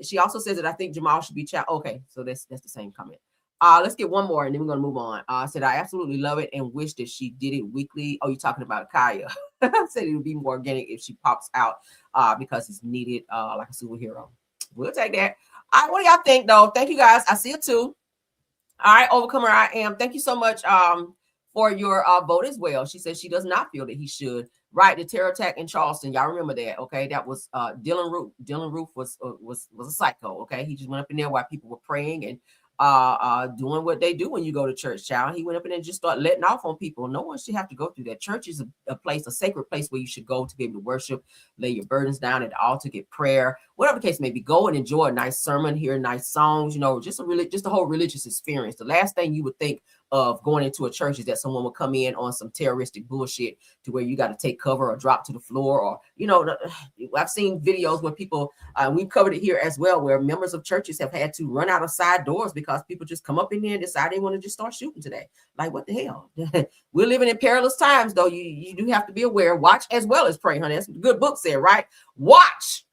She also says that I think Jamal should be okay, so that's the same comment. Let's get one more and then we're gonna move on. Said I absolutely love it and wish that she did it weekly. Oh, you're talking about Kaya. Said it would be more organic if she pops out because it's needed like a superhero. We'll take that. All right, what do y'all think though? Thank you guys. I see it too. All right, Overcomer I am. Thank you so much for your vote as well. She says she does not feel that he should. Right, the terror attack in Charleston. Y'all remember that? Okay, that was Dylan Roof. Dylan Roof was a psycho. Okay, he just went up in there while people were praying and doing what they do when you go to church, child. He went up in there and just started letting off on people. No one should have to go through that. Church is a place, a sacred place where you should go to be able to worship, lay your burdens down at the altar, get prayer, whatever the case may be. Go and enjoy a nice sermon, hear nice songs, you know, just a whole religious experience. The last thing you would think of going into a church is that someone will come in on some terroristic bullshit to where you got to take cover or drop to the floor, or I've seen videos where people we've covered it here as well, where members of churches have had to run out of side doors because people just come up in there and decide they want to just start shooting today. Like, what the hell? We're living in perilous times, though. You do have to be aware. Watch as well as pray, honey. That's what the good book said, right? Watch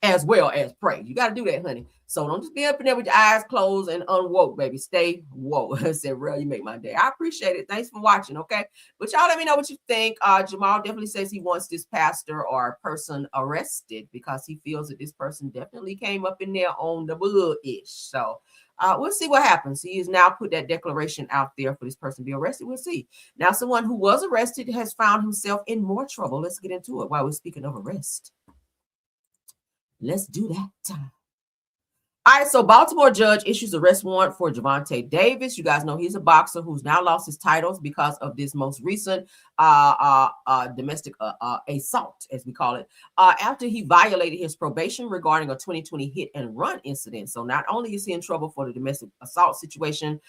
as well as pray. You got to do that, honey. So don't just be up in there with your eyes closed and unwoke, baby. Stay woke. I said, real, you make my day. I appreciate it. Thanks for watching, okay? But y'all let me know what you think. Jamal definitely says he wants this pastor or person arrested because he feels that this person definitely came up in there on the bull-ish. So we'll see what happens. He has now put that declaration out there for this person to be arrested. We'll see. Now, someone who was arrested has found himself in more trouble. Let's get into it while we're speaking of arrest. Let's do that. All right, so Baltimore judge issues arrest warrant for Gervonta Davis. You guys know he's a boxer who's now lost his titles because of this most recent domestic assault, as we call it, after he violated his probation regarding a 2020 hit and run incident. So not only is he in trouble for the domestic assault situation,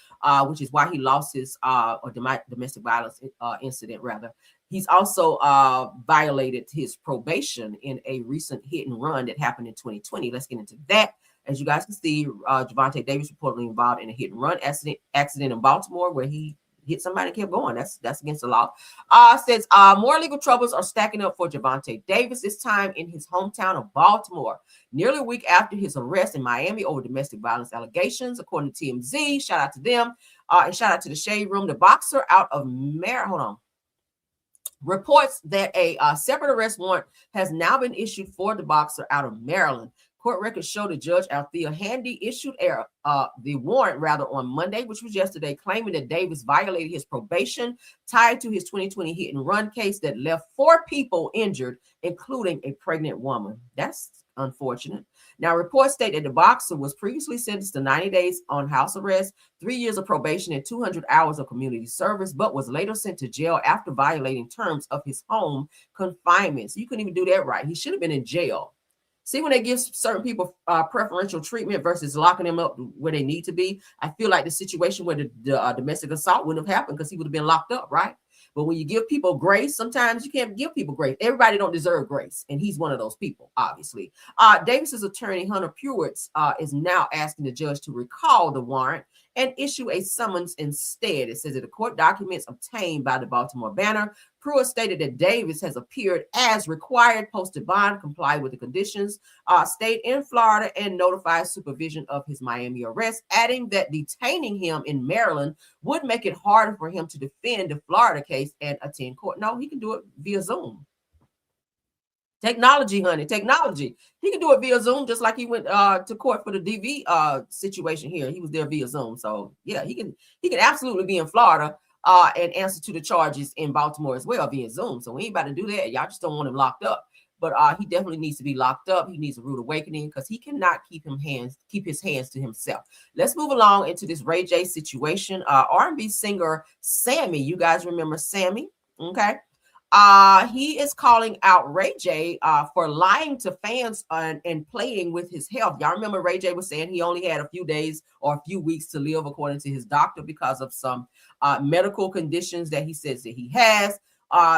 which is why he lost his domestic violence incident, rather. He's also violated his probation in a recent hit and run that happened in 2020. Let's get into that. As you guys can see, Gervonta Davis reportedly involved in a hit and run accident in Baltimore where he hit somebody and kept going. That's against the law. Says more legal troubles are stacking up for Gervonta Davis, this time in his hometown of Baltimore. Nearly a week after his arrest in Miami over domestic violence allegations, according to TMZ. Shout out to them. And shout out to the Shade Room. The boxer out of reports that a separate arrest warrant has now been issued for the boxer out of Maryland. Court records show the judge Althea Handy issued the warrant on Monday, which was yesterday, claiming that Davis violated his probation tied to his 2020 hit and run case that left 4 people injured, including a pregnant woman. That's unfortunate. Now, reports state that the boxer was previously sentenced to 90 days on house arrest, 3 years of probation, and 200 hours of community service, but was later sent to jail after violating terms of his home confinement. So you couldn't even do that right. He should have been in jail. See, when they give certain people preferential treatment versus locking them up where they need to be, I feel like the situation where the domestic assault wouldn't have happened because he would have been locked up, right? But when you give people grace, sometimes you can't give people grace. Everybody don't deserve grace, and he's one of those people, obviously. Davis's attorney, Hunter Pruitt, is now asking the judge to recall the warrant and issue a summons instead. It says that the court documents obtained by the Baltimore Banner, Pruitt stated that Davis has appeared as required, posted bond, complied with the conditions, stayed in Florida, and notified supervision of his Miami arrest, adding that detaining him in Maryland would make it harder for him to defend the Florida case and attend court. No, he can do it via Zoom. Technology, honey, technology. He can do it via Zoom, just like he went to court for the DV situation here. He was there via Zoom. So yeah, he can absolutely be in Florida and answer to the charges in Baltimore as well via Zoom. So we ain't about to do that. Y'all just don't want him locked up. But he definitely needs to be locked up. He needs a rude awakening because he cannot keep his hands to himself. Let's move along into this Ray J situation. R&B singer Sammy, you guys remember Sammy? Okay. He is calling out Ray J for lying to fans and playing with his health. Y'all remember Ray J was saying he only had a few days or a few weeks to live according to his doctor because of some medical conditions that he says that he has.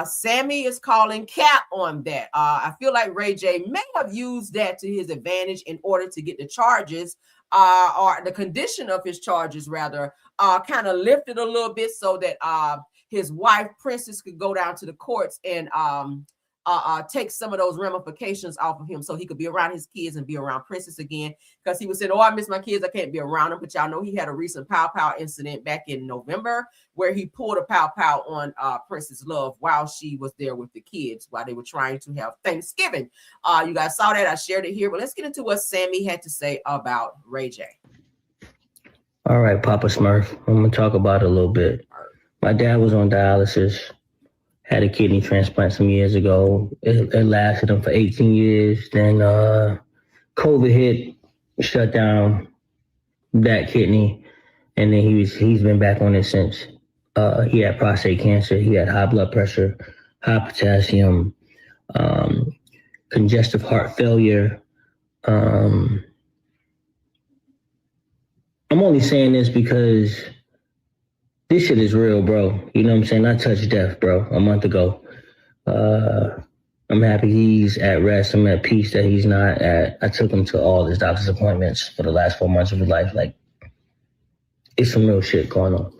Sammy is calling cap on that. I feel like Ray J may have used that to his advantage in order to get the charges or the condition of his charges rather kind of lifted a little bit so that his wife Princess could go down to the courts and take some of those ramifications off of him so he could be around his kids and be around Princess again, because he was saying, oh, I miss my kids, I can't be around them. But y'all know he had a recent pow incident back in November where he pulled a pow on Princess Love while she was there with the kids while they were trying to have Thanksgiving. You guys saw that, I shared it here, but let's get into what Sammy had to say about Ray J. All right, Papa Smurf, I'm gonna talk about it a little bit. My dad was on dialysis, had a kidney transplant some years ago. It lasted him for 18 years. Then COVID hit, shut down that kidney, and then he's been back on it since. He had prostate cancer. He had high blood pressure, high potassium, congestive heart failure. I'm only saying this because this shit is real, bro. You know what I'm saying? I touched death, bro, a month ago. I'm happy he's at rest. I'm at peace that he's not at. I took him to all his doctor's appointments for the last 4 months of his life. Like, it's some real shit going on.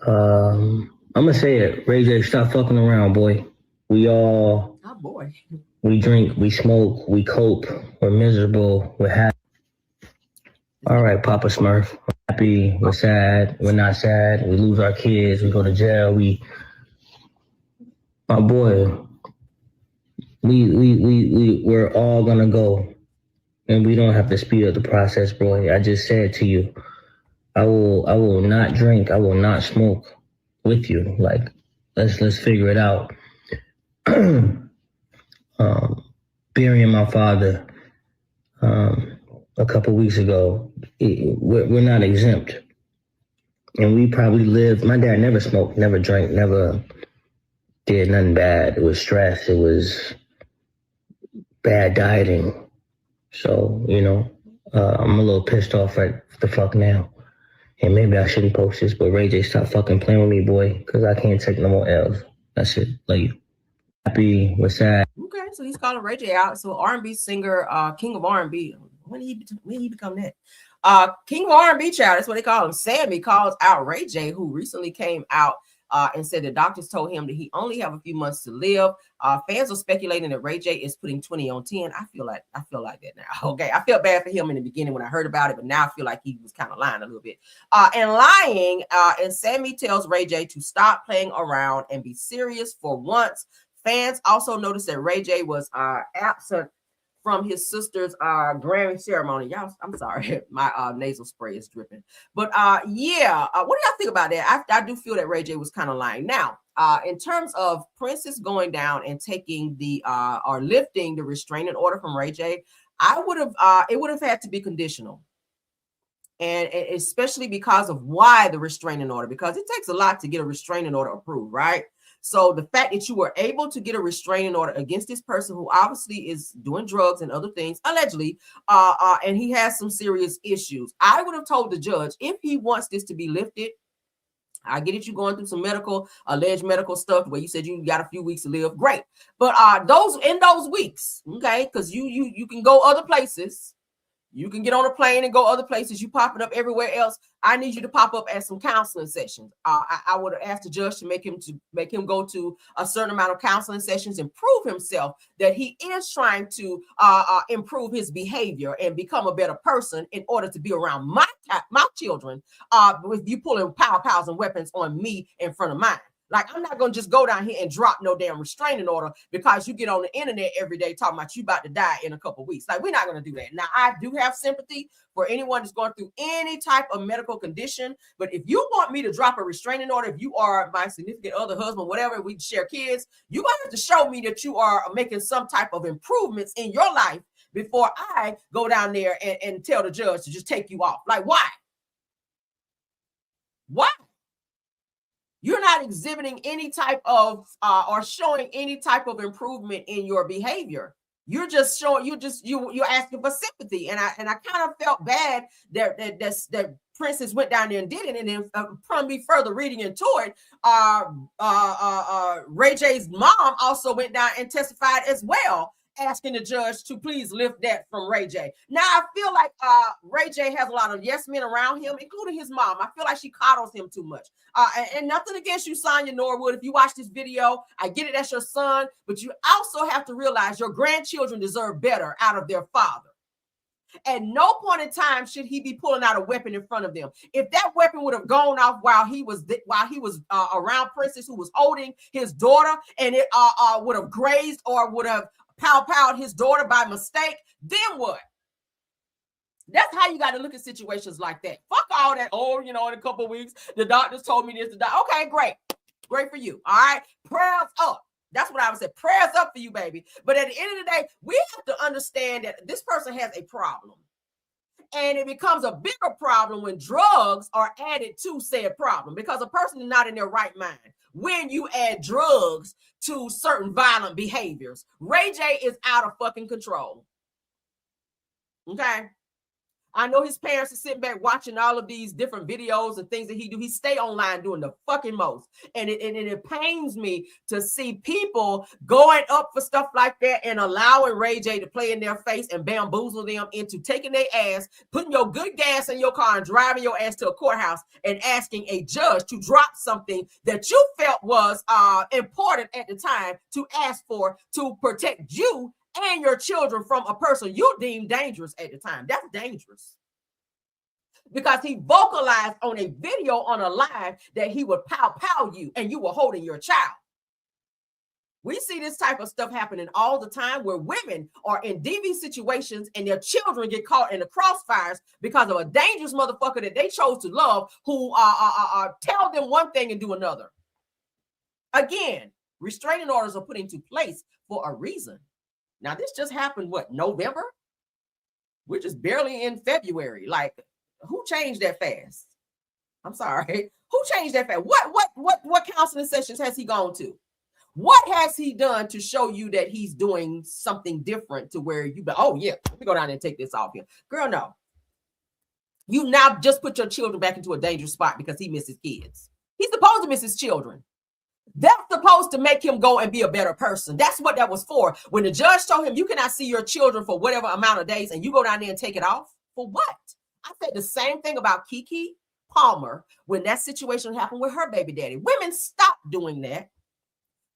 I'm gonna say it. Ray J, stop fucking around, boy. We all, we drink, we smoke, we cope, we're miserable, we're happy. All right, Papa Smurf. We're happy, we're sad, we're not sad, we lose our kids, we go to jail, my boy, we're all gonna go. And we don't have to speed up the process, boy. I just said to you, I will not drink, I will not smoke with you. Like, let's figure it out. Burying my father a couple weeks ago, we're not exempt. And we probably lived, my dad never smoked, never drank, never did nothing bad. It was stress, it was bad dieting. So, you know, I'm a little pissed off right the fuck now. And maybe I shouldn't post this, but Ray J, stop fucking playing with me, boy, because I can't take no more L's. That's it. Love you. Happy, we're sad. Okay, so he's calling Ray J out. So R&B singer, king of R&B. When did he become that? King of R&B child, that's what they call him. Sammy calls out Ray J, who recently came out and said the doctors told him that he only have a few months to live. Fans are speculating that Ray J is putting 20 on 10. I feel like that now. Okay, I felt bad for him in the beginning when I heard about it, but now I feel like he was kind of lying a little bit. And Sammy tells Ray J to stop playing around and be serious for once. Fans also noticed that Ray J was absent from his sister's Grammy ceremony. Y'all, I'm sorry, my nasal spray is dripping. But what do y'all think about that? I do feel that Ray J was kind of lying. Now, in terms of Princess going down and taking or lifting the restraining order from Ray J, it would have had to be conditional. And especially because of why the restraining order, because it takes a lot to get a restraining order approved, right? So the fact that you were able to get a restraining order against this person who obviously is doing drugs and other things, allegedly, and he has some serious issues. I would have told the judge, if he wants this to be lifted, I get it, you going through some alleged medical stuff where you said you got a few weeks to live. Great. But those weeks, okay, because you can go other places. You can get on a plane and go other places. You popping up everywhere else. I need you to pop up at some counseling sessions. I would have asked the judge to make him go to a certain amount of counseling sessions and prove himself that he is trying to improve his behavior and become a better person in order to be around my children. With you pulling pows and weapons on me in front of mine. Like, I'm not going to just go down here and drop no damn restraining order because you get on the internet every day talking about you about to die in a couple of weeks. Like, we're not going to do that. Now, I do have sympathy for anyone that's going through any type of medical condition. But if you want me to drop a restraining order, if you are my significant other, husband, whatever, we share kids, you're going to have to show me that you are making some type of improvements in your life before I go down there and tell the judge to just take you off. Like, why? Why? You're not exhibiting any type of or showing any type of improvement in your behavior. You're just showing, you're asking for sympathy. And I kind of felt bad that Princess went down there and did it. And then from me further reading into it, Ray J's mom also went down and testified as well, asking the judge to please lift that from Ray J. Now, I feel like Ray J has a lot of yes men around him, including his mom. I feel like she coddles him too much. And nothing against you, Sonya Norwood. If you watch this video, I get it, that's your son, but you also have to realize your grandchildren deserve better out of their father. At no point in time should he be pulling out a weapon in front of them. If that weapon would have gone off while he was around Princess, who was holding his daughter, and it would have grazed or would have pow-powed his daughter by mistake, then what? That's how you got to look at situations like that. Fuck all that. Oh, in a couple of weeks, the doctors told me this. Okay, great. Great for you. All right. Prayers up. That's what I would say. Prayers up for you, baby. But at the end of the day, we have to understand that this person has a problem. And it becomes a bigger problem when drugs are added to said problem, because a person is not in their right mind when you add drugs to certain violent behaviors. Ray J is out of fucking control. Okay? I know his parents are sitting back watching all of these different videos and things that he do. He stay online doing the fucking most. And it pains me to see people going up for stuff like that and allowing Ray J to play in their face and bamboozle them into taking their ass, putting your good gas in your car and driving your ass to a courthouse and asking a judge to drop something that you felt was important at the time to ask for to protect you and your children from a person you deemed dangerous at the time. That's dangerous. Because he vocalized on a video on a live that he would pow you and you were holding your child. We see this type of stuff happening all the time where women are in DV situations and their children get caught in the crossfires because of a dangerous motherfucker that they chose to love who tell them one thing and do another. Again, restraining orders are put into place for a reason. Now, this just happened, November? We're just barely in February. Like, who changed that fast? I'm sorry. Who changed that fast? What counseling sessions has he gone to? What has he done to show you that he's doing something different to where you, oh, yeah, let me go down and take this off here. Girl, no. You now just put your children back into a dangerous spot because he misses kids. He's supposed to miss his children. That's supposed to make him go and be a better person. That's what that was for. When the judge told him you cannot see your children for whatever amount of days and you go down there and take it off, for what? I said the same thing about Keke Palmer when that situation happened with her baby daddy. Women, stop doing that.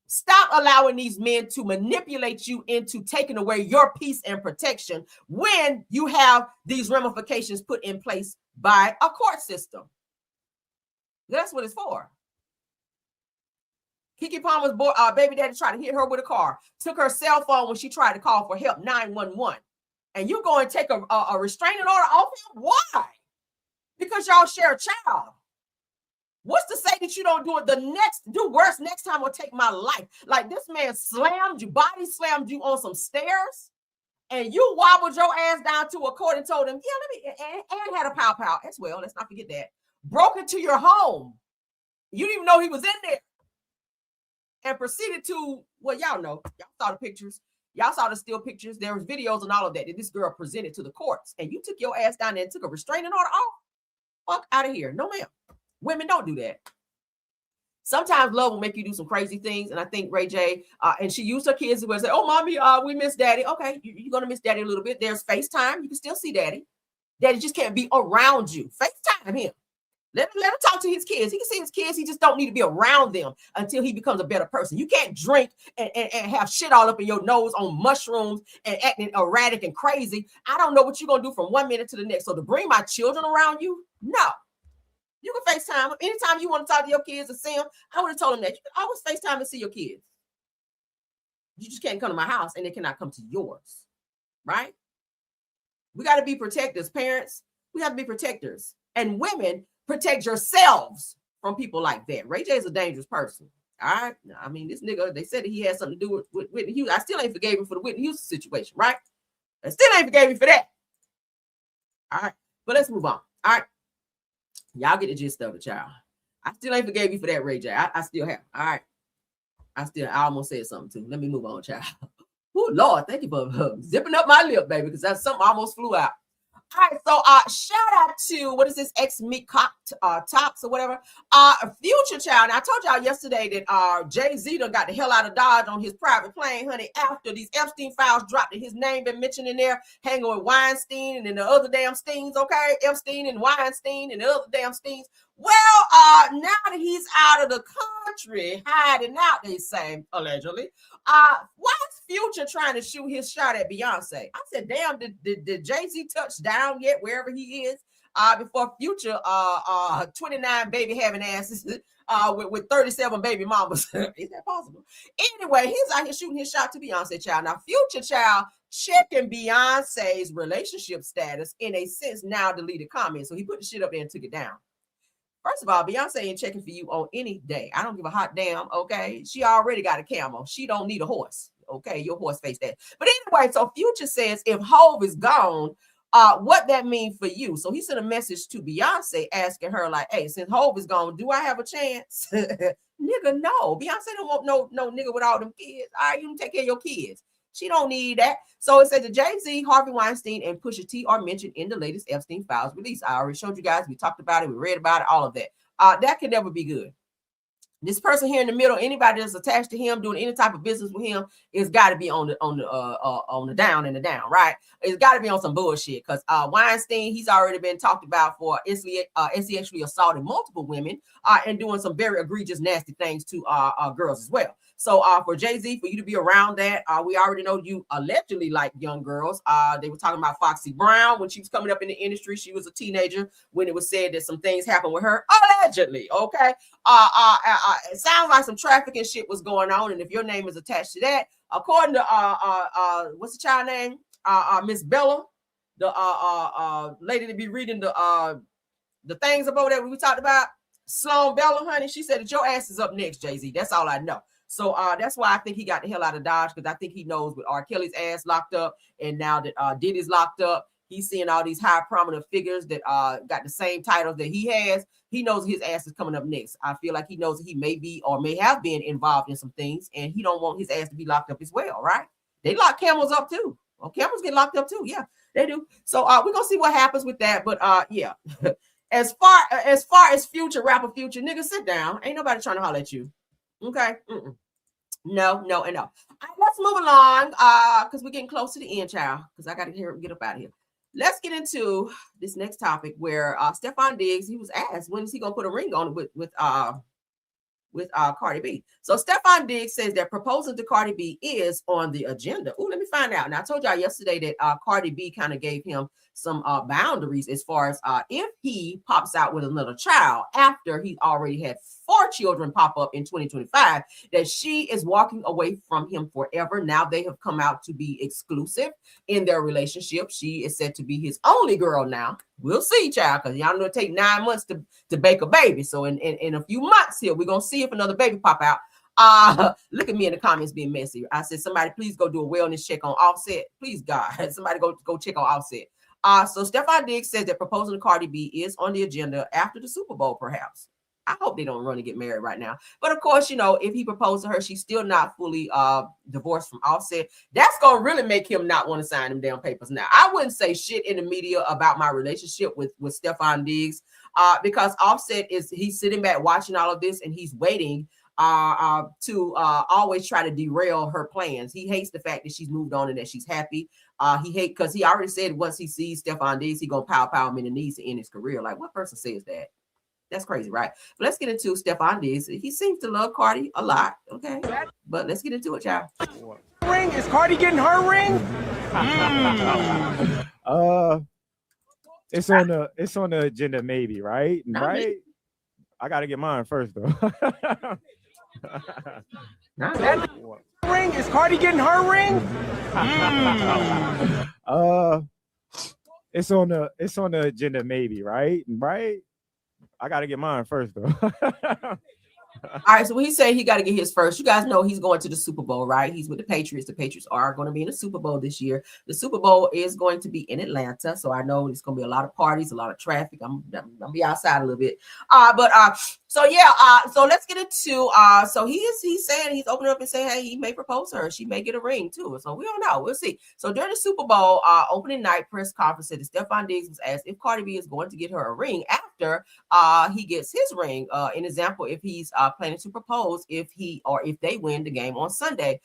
Stop allowing these men to manipulate you into taking away your peace and protection when you have these ramifications put in place by a court system. That's what it's for. Keke Palmer's baby daddy tried to hit her with a car, took her cell phone when she tried to call for help, 911. And you go and take a restraining order off him? Why? Because y'all share a child. What's to say that you don't do it do worse next time or take my life? Like this man body slammed you on some stairs and you wobbled your ass down to a court and told him, and had a pow as well. Let's not forget that. Broke into your home. You didn't even know he was in there. And proceeded to, y'all know, y'all saw the pictures. Y'all saw the still pictures. There was videos and all of that this girl presented to the courts. And you took your ass down there and took a restraining order off. Fuck out of here. No, ma'am. Women don't do that. Sometimes love will make you do some crazy things. And I think Ray J, and she used her kids to say, oh, mommy, we miss daddy. Okay, you're going to miss daddy a little bit. There's FaceTime. You can still see daddy. Daddy just can't be around you. FaceTime him. Let him talk to his kids. He can see his kids. He just don't need to be around them until he becomes a better person. You can't drink and have shit all up in your nose on mushrooms and acting erratic and crazy. I don't know what you're going to do from 1 minute to the next. So to bring my children around you, no. You can FaceTime. Anytime you want to talk to your kids or see them, I would have told them that. You can always FaceTime and see your kids. You just can't come to my house and they cannot come to yours, right? We got to be protectors. Parents, we have to be protectors. And women, protect yourselves from people like that. Ray J is a dangerous person. All right. I mean, this nigga, they said that he had something to do with Whitney Houston. I still ain't forgave him for the Whitney Houston situation, right? I still ain't forgave him for that. All right. But let's move on. All right. Y'all get the gist of it, y'all. I still ain't forgave you for that, Ray J. I still have. All right. I almost said something too. Let me move on, child. Oh Lord, thank you for zipping up my lip, baby, because that's something almost flew out. All right, so shout out to what is this ex-meat tops or whatever. Future child. And I told y'all yesterday that Jay-Z done got the hell out of Dodge on his private plane, honey, after these Epstein files dropped and his name been mentioned in there, hanging with Weinstein and then the other damn Steens, okay? Epstein and Weinstein and the other damn Steens. Well, now that he's out of the country, hiding out, they say, allegedly, why is Future trying to shoot his shot at Beyonce? I said, damn, did Jay-Z touch down yet wherever he is? Before Future, 29 baby having asses with 37 baby mamas. Is that possible? Anyway, he's out here shooting his shot to Beyonce, child. Now, Future child checking Beyonce's relationship status in a since now deleted comment. So he put the shit up there and took it down. First of all, Beyonce ain't checking for you on any day. I don't give a hot damn, okay? She already got a camel. She don't need a horse, okay? Your horse face that. But anyway, so Future says if Hove is gone, what that mean for you? So he sent a message to Beyonce asking her like, hey, since Hove is gone, do I have a chance? Nigga, no. Beyonce don't want no nigga with all them kids. All right, you can take care of your kids. She don't need that. So it said that Jay-Z, Harvey Weinstein, and Pusha T are mentioned in the latest Epstein files release. I already showed you guys. We talked about it. We read about it. All of that. That can never be good. This person here in the middle, anybody that's attached to him, doing any type of business with him, it's got to be on the down and the down, right? It's got to be on some bullshit because Weinstein, he's already been talked about for incidentally assaulting multiple women and doing some very egregious, nasty things to girls as well. So for Jay-Z, for you to be around that, we already know you allegedly like young girls. They were talking about Foxy Brown when she was coming up in the industry. She was a teenager when it was said that some things happened with her, allegedly, okay? It sounds like some trafficking shit was going on, and if your name is attached to that, according to what's the child name? Miss Bella, the lady to be reading the things about that we talked about, Sloan Bella, honey, she said that your ass is up next, Jay-Z. That's all I know. So that's why I think he got the hell out of Dodge, because I think he knows with R. Kelly's ass locked up, and now that Diddy's locked up, he's seeing all these high prominent figures that got the same titles that he has. He knows his ass is coming up next. I feel like he knows that he may be or may have been involved in some things, and he don't want his ass to be locked up as well, right? They lock camels up too. Well, camels get locked up too. Yeah, they do. So we're gonna see what happens with that. But yeah, as far as Future, rapper Future, nigga, sit down. Ain't nobody trying to holler at you. Okay. No, and no. All right, let's move along because we're getting close to the end, child. Because I got to get up out of here. Let's get into this next topic where Stephon Diggs, he was asked when is he gonna put a ring on it with Cardi B. So Stephon Diggs says that proposing to Cardi B is on the agenda. Oh, let me find out. Now I told y'all yesterday that Cardi B kind of gave him some boundaries as far as if he pops out with another child after he already had 4 children pop up in 2025, that she is walking away from him forever. Now they have come out to be exclusive in their relationship. She is said to be his only girl now. We'll see, child, because y'all know it take 9 months to bake a baby. So in a few months here, we're going to see if another baby pop out. Look at me in the comments being messy. I said, somebody please go do a wellness check on Offset. Please, God, somebody go check on Offset. So Stephon Diggs says that proposing to Cardi B is on the agenda after the Super Bowl, perhaps. I hope they don't run and get married right now. But of course, you know, if he proposed to her, she's still not fully divorced from Offset. That's going to really make him not want to sign them damn papers now. I wouldn't say shit in the media about my relationship with Stephon Diggs because Offset he's sitting back watching all of this and he's waiting to always try to derail her plans. He hates the fact that she's moved on and that she's happy. He hates because he already said once he sees Stephon Diggs, he's going to pow him in the knees to end his career. Like, what person says that? That's crazy, right? But let's get into Stephon Diggs. He seems to love Cardi a lot, okay? But let's get into it, y'all. Ring? Is Cardi getting her ring? It's on the agenda, maybe, right? Not right? me. I gotta get mine first, though. Ring? Is Cardi getting her ring? It's on the agenda, maybe, right? Right? I gotta get mine first, though. All right, so when he said he got to get his first, you guys know he's going to the Super Bowl, right? He's with the Patriots. The Patriots are going to be in the Super Bowl this year. The Super Bowl is going to be in Atlanta, so I know it's going to be a lot of parties, a lot of traffic. I'm gonna be outside a little bit, so yeah, so let's get into so he's saying he's opening up and saying, hey, he may propose to her, she may get a ring too. So we don't know, we'll see. So during the Super Bowl opening night press conference, that Stephon Diggs was asked if Cardi B is going to get her a ring after he gets his ring. An example, if he's planning to propose if they win the game on Sunday.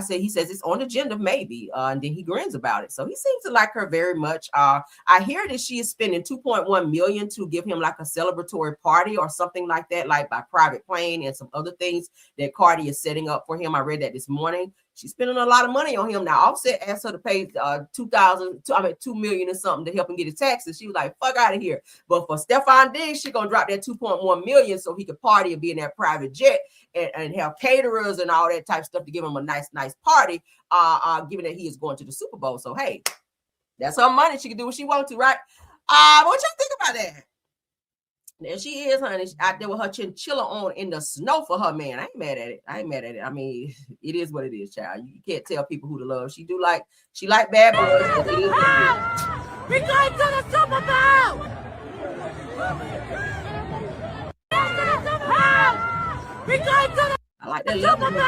He says it's on the agenda, maybe, and then he grins about it. So he seems to like her very much. I hear that she is spending $2.1 million to give him like a celebratory party or something like that, like by private plane and some other things that Cardi is setting up for him. I read that this morning. She's spending a lot of money on him now. Offset asked her to pay $2 million or something to help him get his taxes. She was like, "Fuck out of here." But for Stephon Diggs, she's gonna drop that $2.1 million so he could party and be in that private jet and have caterers and all that type of stuff to give him a nice party. Given that he is going to the Super Bowl, so hey, that's her money. She can do what she wants to, right? What y'all think about that? There she is, honey, out there with her chinchilla on in the snow for her man. I ain't mad at it. I mean, it is what it is, child. You can't tell people who to love. She like bad boys, but it is what it is. We're going to the Super Bowl! We're going to the I like that Super Bowl.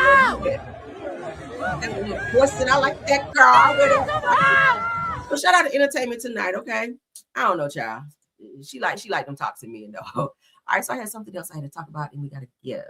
I like that girl. So shout out to Entertainment Tonight, okay? I don't know, child. She like them toxic men though. All right, so I had something else I had to talk about, and we gotta go.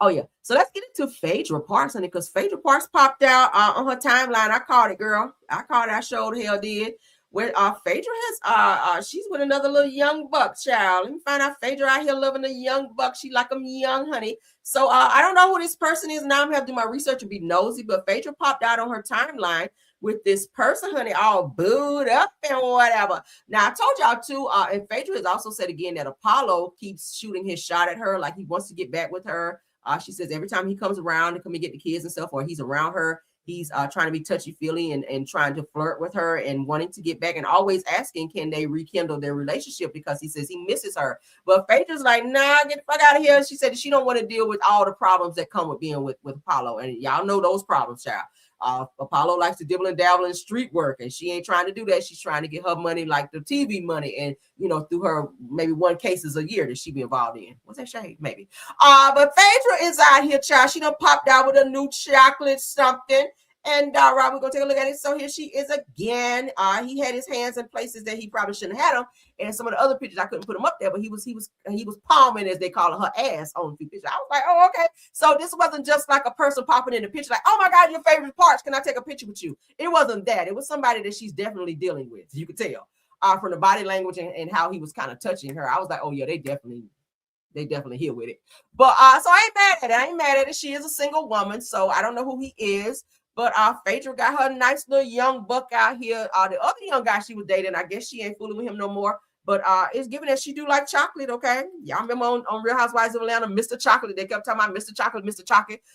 Oh yeah, so let's get into Phaedra Parks, honey, because Phaedra Parks popped out on her timeline. I called it, girl. I called it. I showed hell did. Where Phaedra has she's with another little young buck, child. Let me find out Phaedra out here loving a young buck. She like them young, honey. So I don't know who this person is. Now I'm gonna have to do my research and be nosy, but Phaedra popped out on her timeline with this person, honey, all booed up and whatever. Now, I told y'all too, and Phaedra has also said again that Apollo keeps shooting his shot at her, like he wants to get back with her. She says every time he comes around to come and get the kids and stuff, or he's around her, he's trying to be touchy-feely and trying to flirt with her and wanting to get back and always asking, can they rekindle their relationship, because he says he misses her. But Phaedra's like, nah, get the fuck out of here. She said she don't want to deal with all the problems that come with being with Apollo. And y'all know those problems, child. Apollo likes to dibble and dabble in street work, and she ain't trying to do that. She's trying to get her money, like the TV money, and through her maybe 1 cases a year that she be involved in. What's that shade? Maybe. But Phaedra is out here, child. She done popped out with a new chocolate something. And Rob, we're gonna take a look at it. So here she is again. He had his hands in places that he probably shouldn't have had them. And some of the other pictures I couldn't put them up there, but he was palming, as they call it, her ass on a few pictures. I was like, oh, okay. So this wasn't just like a person popping in the picture, like, oh my God, your favorite parts. Can I take a picture with you? It wasn't that. It was somebody that she's definitely dealing with. You could tell from the body language and how he was kind of touching her. I was like, oh yeah, they definitely here with it. But so I ain't mad at it. She is a single woman, so I don't know who he is. But Phaedra got her nice little young buck out here. The other young guy she was dating, I guess she ain't fooling with him no more. But it's given that she do like chocolate, okay? Y'all remember on Real Housewives of Atlanta, Mr. Chocolate. They kept talking about Mr.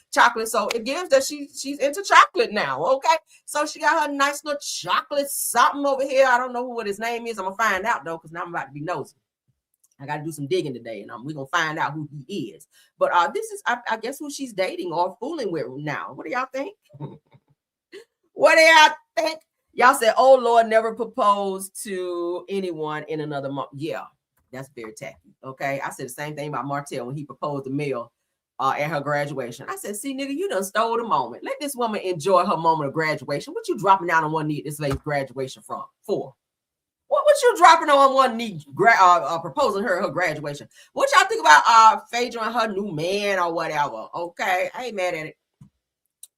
Chocolate. So it gives that she's into chocolate now, okay? So she got her nice little chocolate something over here. I don't know what his name is. I'm going to find out, though, because now I'm about to be nosy. I got to do some digging today, and we're going to find out who he is. But this is, I guess, who she's dating or fooling with now. What do y'all think? What do y'all think? Y'all said, oh, Lord, never proposed to anyone in another month. Yeah, that's very tacky, okay? I said the same thing about Martell when he proposed to Mel at her graduation. I said, see, nigga, you done stole the moment. Let this woman enjoy her moment of graduation. What you dropping down on one knee at this lady's graduation for? What you dropping on one knee proposing her graduation? What y'all think about Phaedra and her new man or whatever? Okay, I ain't mad at it.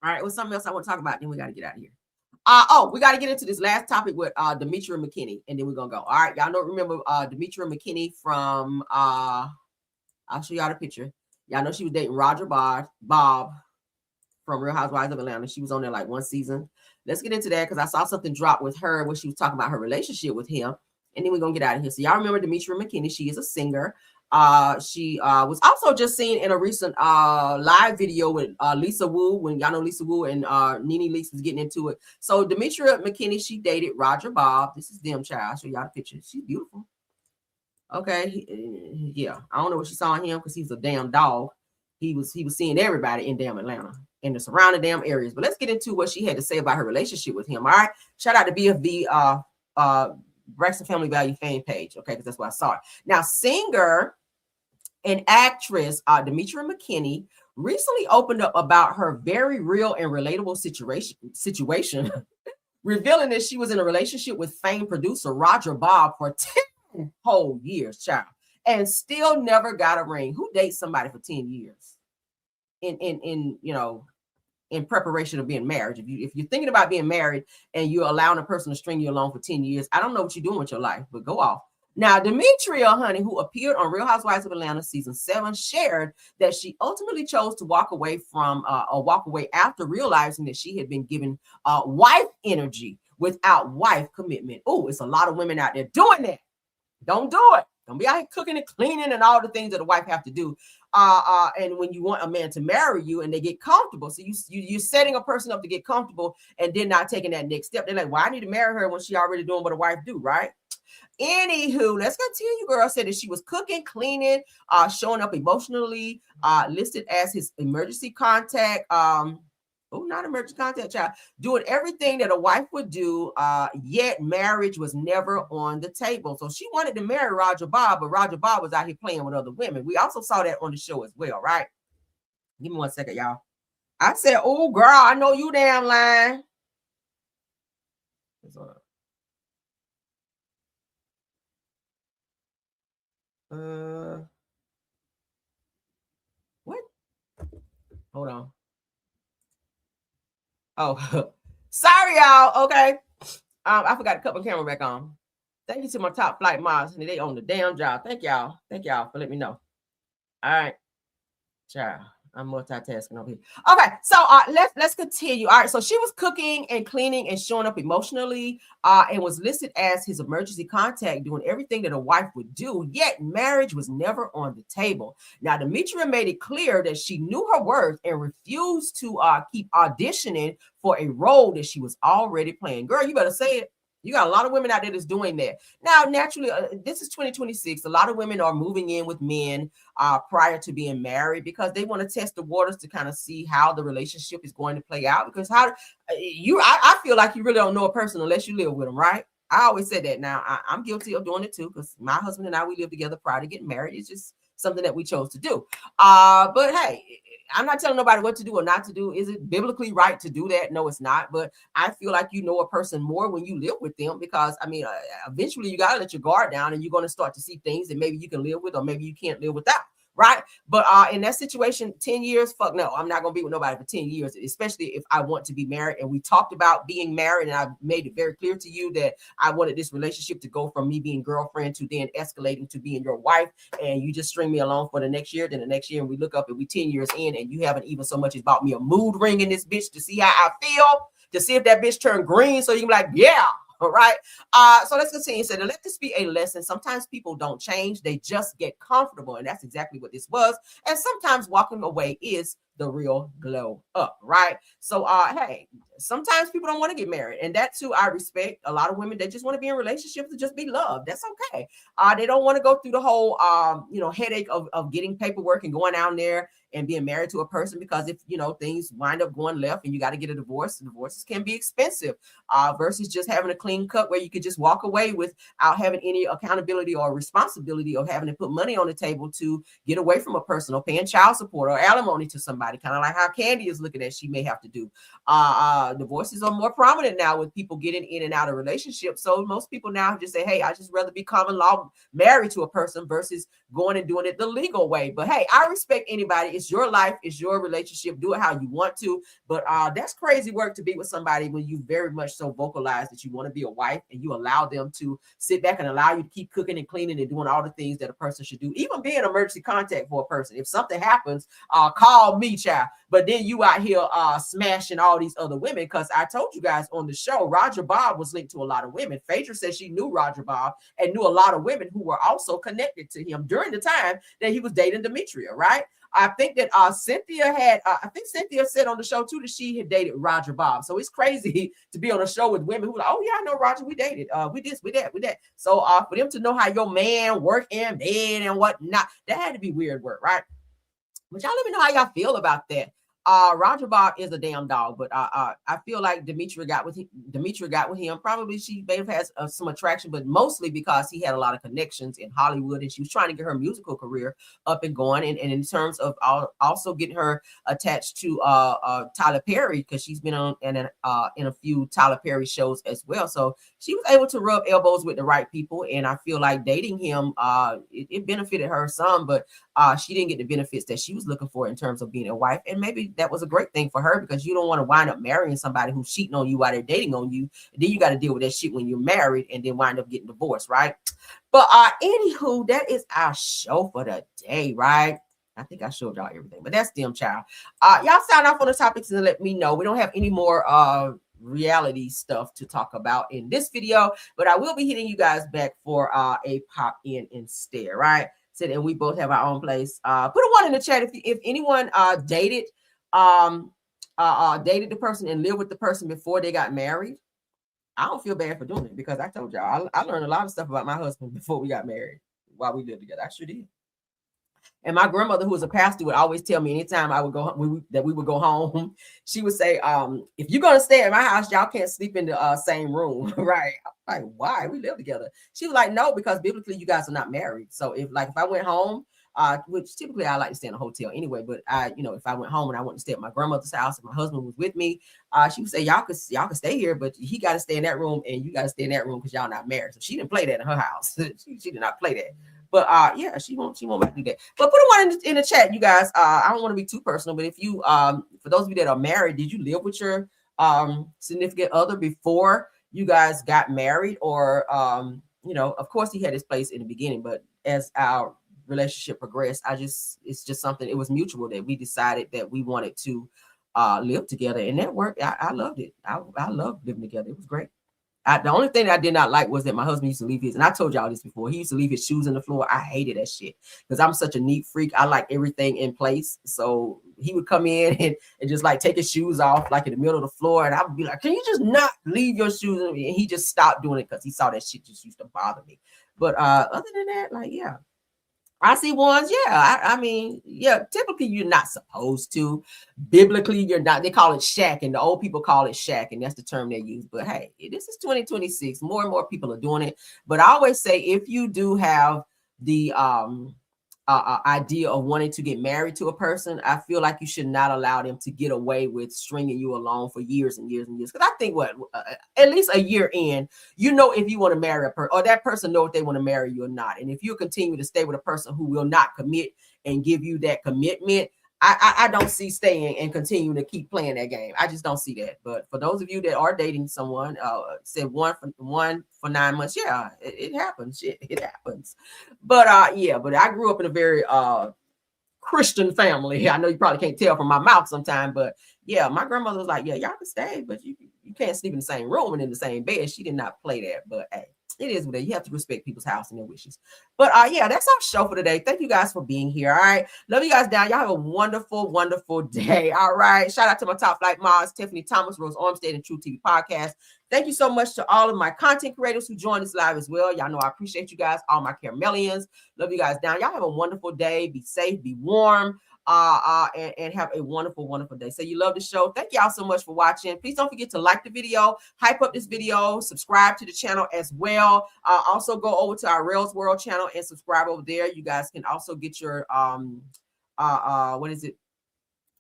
All right, what's something else I want to talk about? Then we got to get out of here. We got to get into this last topic with Demetria McKinney, and then we're going to go. All right, y'all remember Demetria McKinney from, I'll show y'all the picture. Y'all know she was dating Roger Bob from Real Housewives of Atlanta. She was on there like 1 season. Let's get into that because I saw something drop with her where she was talking about her relationship with him, and then we're going to get out of here. So y'all remember Demetria McKinney. She is a singer. She was also just seen in a recent live video with Lisa Wu, when y'all know Lisa Wu and Nene Leakes was getting into it. So Demetria McKinney, she dated Roger Bob. This is them, child. I'll show y'all the picture. She's beautiful. Okay, yeah, I don't know what she saw in him because he's a damn dog. He was seeing everybody in damn Atlanta in the surrounding damn areas. But let's get into what she had to say about her relationship with him. All right, shout out to BFB Braxton Family Value fan page. Okay, because that's where I saw it. Now, singer and actress Demetria McKinney recently opened up about her very real and relatable situation, revealing that she was in a relationship with famed producer Roger Bob for 10 whole years, child, and still never got a ring. Who dates somebody for 10 years in you know, in preparation of being married? If you're thinking about being married and you're allowing a person to string you along for 10 years, I don't know what you're doing with your life, but go off. Now, Demetria, honey, who appeared on Real Housewives of Atlanta season 7, shared that she ultimately chose to walk away from or walk away after realizing that she had been given wife energy without wife commitment. Oh, it's a lot of women out there doing that. Don't do it. Don't be out here cooking and cleaning and all the things that a wife have to do. And when you want a man to marry you and they get comfortable, so you're setting a person up to get comfortable and then not taking that next step. They're like, well, I need to marry her when she already doing what a wife do, right? Anywho, let's continue. Girl said that she was cooking, cleaning, showing up emotionally, listed as his emergency contact. Not emergency contact, child. Doing everything that a wife would do, yet marriage was never on the table. So she wanted to marry Roger Bob, but Roger Bob was out here playing with other women. We also saw that on the show as well, right? Give me 1 second, y'all. I said, oh, girl, I know you damn lying. What? Hold on. Oh, sorry, y'all. Okay. I forgot to cut my camera back on. Thank you to my top flight mods. They on the damn job. Thank y'all. Thank y'all for letting me know. All right. Child, I'm multitasking over here. Okay, so let's continue. All right, so she was cooking and cleaning and showing up emotionally, and was listed as his emergency contact, doing everything that a wife would do. Yet marriage was never on the table. Now, Demetria made it clear that she knew her worth and refused to keep auditioning for a role that she was already playing. Girl, you better say it. You got a lot of women out there that's doing that. Now, naturally, this is 2026. A lot of women are moving in with men prior to being married because they want to test the waters to kind of see how the relationship is going to play out. Because I feel like you really don't know a person unless you live with them, right? I always said that. Now, I'm guilty of doing it too because my husband and I, we lived together prior to getting married. It's just something that we chose to do. But hey, I'm not telling nobody what to do or not to do. Is it biblically right to do that? No, it's not. But I feel like you know a person more when you live with them because, I mean, eventually you got to let your guard down and you're going to start to see things that maybe you can live with or maybe you can't live without. Right. But in that situation, 10 years, fuck no, I'm not going to be with nobody for 10 years, especially if I want to be married. And we talked about being married and I made it very clear to you that I wanted this relationship to go from me being girlfriend to then escalating to being your wife. And you just string me along for the next year. Then the next year, and we look up and we 10 years in and you haven't even so much as bought me a mood ring in this bitch to see how I feel, to see if that bitch turned green. So you can be like, yeah. All right. So let's continue. So let this be a lesson. Sometimes people don't change. They just get comfortable. And that's exactly what this was. And sometimes walking away is the real glow up. Right. So, hey, sometimes people don't want to get married. And that too, I respect. A lot of women, they just want to be in relationships to just be loved. That's okay. They don't want to go through the whole, headache of getting paperwork and going down there and being married to a person, because if, things wind up going left and you got to get a divorce, divorces can be expensive versus just having a clean cut where you could just walk away without having any accountability or responsibility of having to put money on the table to get away from a person or paying child support or alimony to somebody, kind of like how Candy is looking at she may have to do. Divorces are more prominent now with people getting in and out of relationships. So most people now just say, hey, I just rather be common law married to a person versus going and doing it the legal way. But hey, I respect anybody. It's your life. It's your relationship. Do it how you want to. But that's crazy work to be with somebody when you very much so vocalize that you want to be a wife and you allow them to sit back and allow you to keep cooking and cleaning and doing all the things that a person should do, even being emergency contact for a person. If something happens, call me. me, child. But then you out here smashing all these other women, because I told you guys on the show, Roger Bob was linked to a lot of women. Phaedra said she knew Roger Bob and knew a lot of women who were also connected to him during the time that he was dating Demetria, right? I think that Cynthia had, I think Cynthia said on the show too that she had dated Roger Bob. So it's crazy to be on a show with women who are like, oh yeah, I know Roger, we dated, we this, we that, we that. So for them to know how your man work in bed and whatnot, that had to be weird work, right? But y'all let me know how y'all feel about that. Roger Bob is a damn dog, but I feel like Demetria got with him. Probably she may have had some attraction, but mostly because he had a lot of connections in Hollywood, and she was trying to get her musical career up and going. And in terms of also getting her attached to Tyler Perry, because she's been on in a few Tyler Perry shows as well. So she was able to rub elbows with the right people, and I feel like dating him it benefited her some, but she didn't get the benefits that she was looking for in terms of being a wife. And maybe that was a great thing for her, because you don't want to wind up marrying somebody who's cheating on you while they're dating on you. And then you got to deal with that shit when you're married and then wind up getting divorced, right? But anywho, that is our show for the day, right? I think I showed y'all everything, but that's them, child. Y'all sign off on the topics and let me know. We don't have any more reality stuff to talk about in this video, but I will be hitting you guys back for a pop in instead, right? So that we both have our own place. Put a 1 in the chat if anyone dated the person and lived with the person before they got married. I don't feel bad for doing it, because I told y'all I learned a lot of stuff about my husband before we got married, while we lived together. I sure did. And my grandmother, who was a pastor, would always tell me anytime I would go that we would go home, she would say, if you're gonna stay at my house, y'all can't sleep in the same room, right? I'm like, why? We live together. She was like, no, because biblically you guys are not married. So if I went home, which typically I like to stay in a hotel anyway, but if I went home and I went to stay at my grandmother's house and my husband was with me, she would say, y'all could stay here, but he got to stay in that room and you got to stay in that room because y'all not married. So she didn't play that in her house. she did not play that. But yeah, she won't do that. But put a 1 in the chat, you guys. I don't want to be too personal, but if you for those of you that are married, did you live with your significant other before you guys got married? Or of course he had his place in the beginning, but as our relationship progressed, it's just something, it was mutual that we decided that we wanted to live together, and that worked. I loved it. I loved living together. It was great. The only thing that I did not like was that my husband used to leave his, and I told y'all this before, he used to leave his shoes on the floor. I hated that shit because I'm such a neat freak. I like everything in place. So he would come in and just like take his shoes off like in the middle of the floor. And I would be like, can you just not leave your shoes? And he just stopped doing it because he saw that shit just used to bother me. But other than that, like, yeah. I see ones, yeah. I mean, yeah, typically you're not supposed to. Biblically, you're not. They call it shacking. The old people call it shacking. That's the term they use. But hey, this is 2026. More and more people are doing it. But I always say, if you do have the idea of wanting to get married to a person, I feel like you should not allow them to get away with stringing you along for years and years and years. Because I think at least a year in, if you want to marry a person, or that person know if they want to marry you or not. And if you continue to stay with a person who will not commit and give you that commitment, I don't see staying and continuing to keep playing that game. I just don't see that. But for those of you that are dating someone, said one for 9 months, yeah, it happens. It happens. But yeah, but I grew up in a very Christian family. I know you probably can't tell from my mouth sometimes, but yeah, my grandmother was like, yeah, y'all can stay, but you can't sleep in the same room and in the same bed. She did not play that, but hey, it is what it is. You have to respect people's house and their wishes. But yeah, that's our show for today. Thank you guys for being here. All right. Love you guys down. Y'all have a wonderful, wonderful day. All right. Shout out to my top flight moms, Tiffany Thomas, Rose Armstead, and True TV Podcast. Thank you so much to all of my content creators who joined us live as well. Y'all know I appreciate you guys, all my Caramellians. Love you guys down. Y'all have a wonderful day. Be safe, be warm. And have a wonderful, wonderful day. So you love the show. Thank y'all so much for watching. Please don't forget to like the video, hype up this video, subscribe to the channel as well. Also go over to our Rails World channel and subscribe over there. You guys can also get your what is it?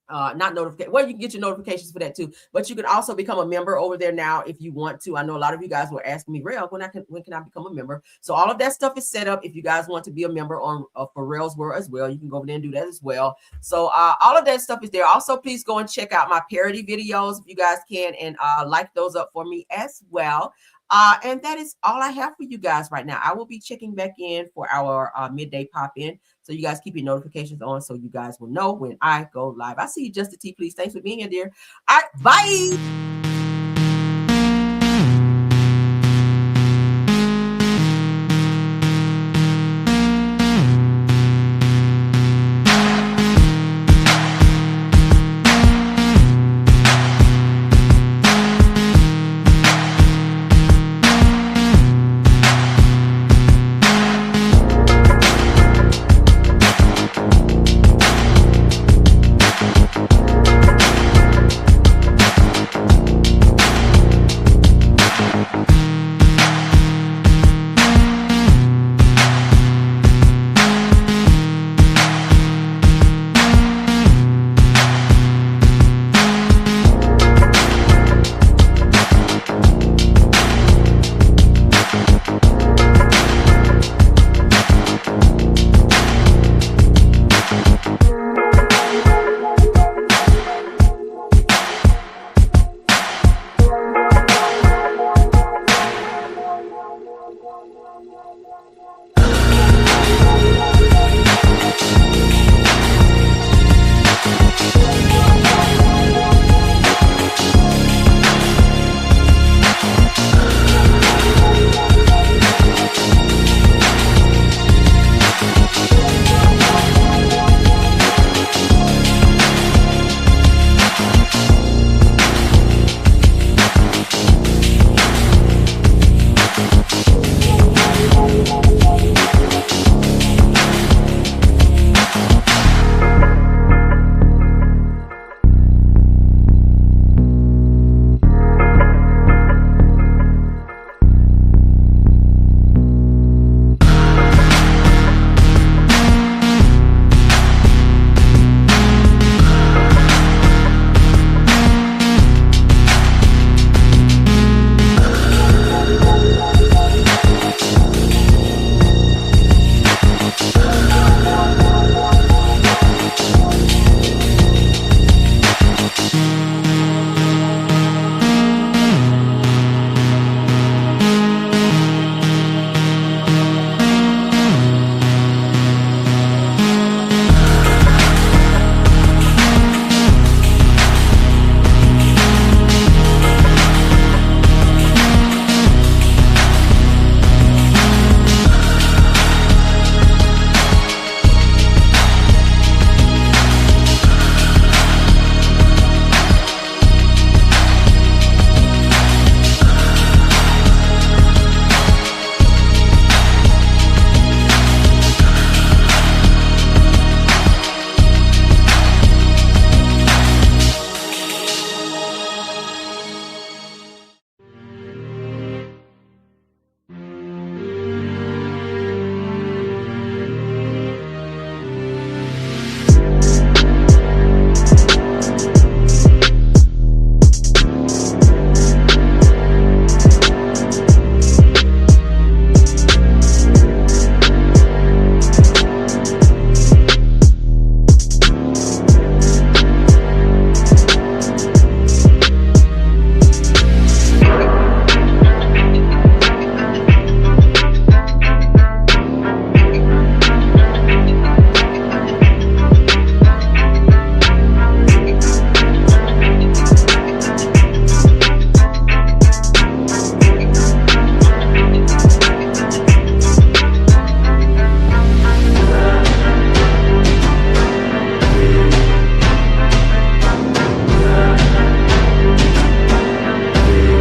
Not notification. Well, you can get your notifications for that too, but you can also become a member over there now if you want to. I know a lot of you guys were asking me, Rail, when can I become a member? So all of that stuff is set up. If you guys want to be a member on for Rails World as well, you can go over there and do that as well. So all of that stuff is there. Also, please go and check out my parody videos if you guys can, and like those up for me as well. And that is all I have for you guys right now. I will be checking back in for our midday pop in. So you guys keep your notifications on so you guys will know when I go live. I see you, Justin T. Please. Thanks for being here, dear. All right. Bye.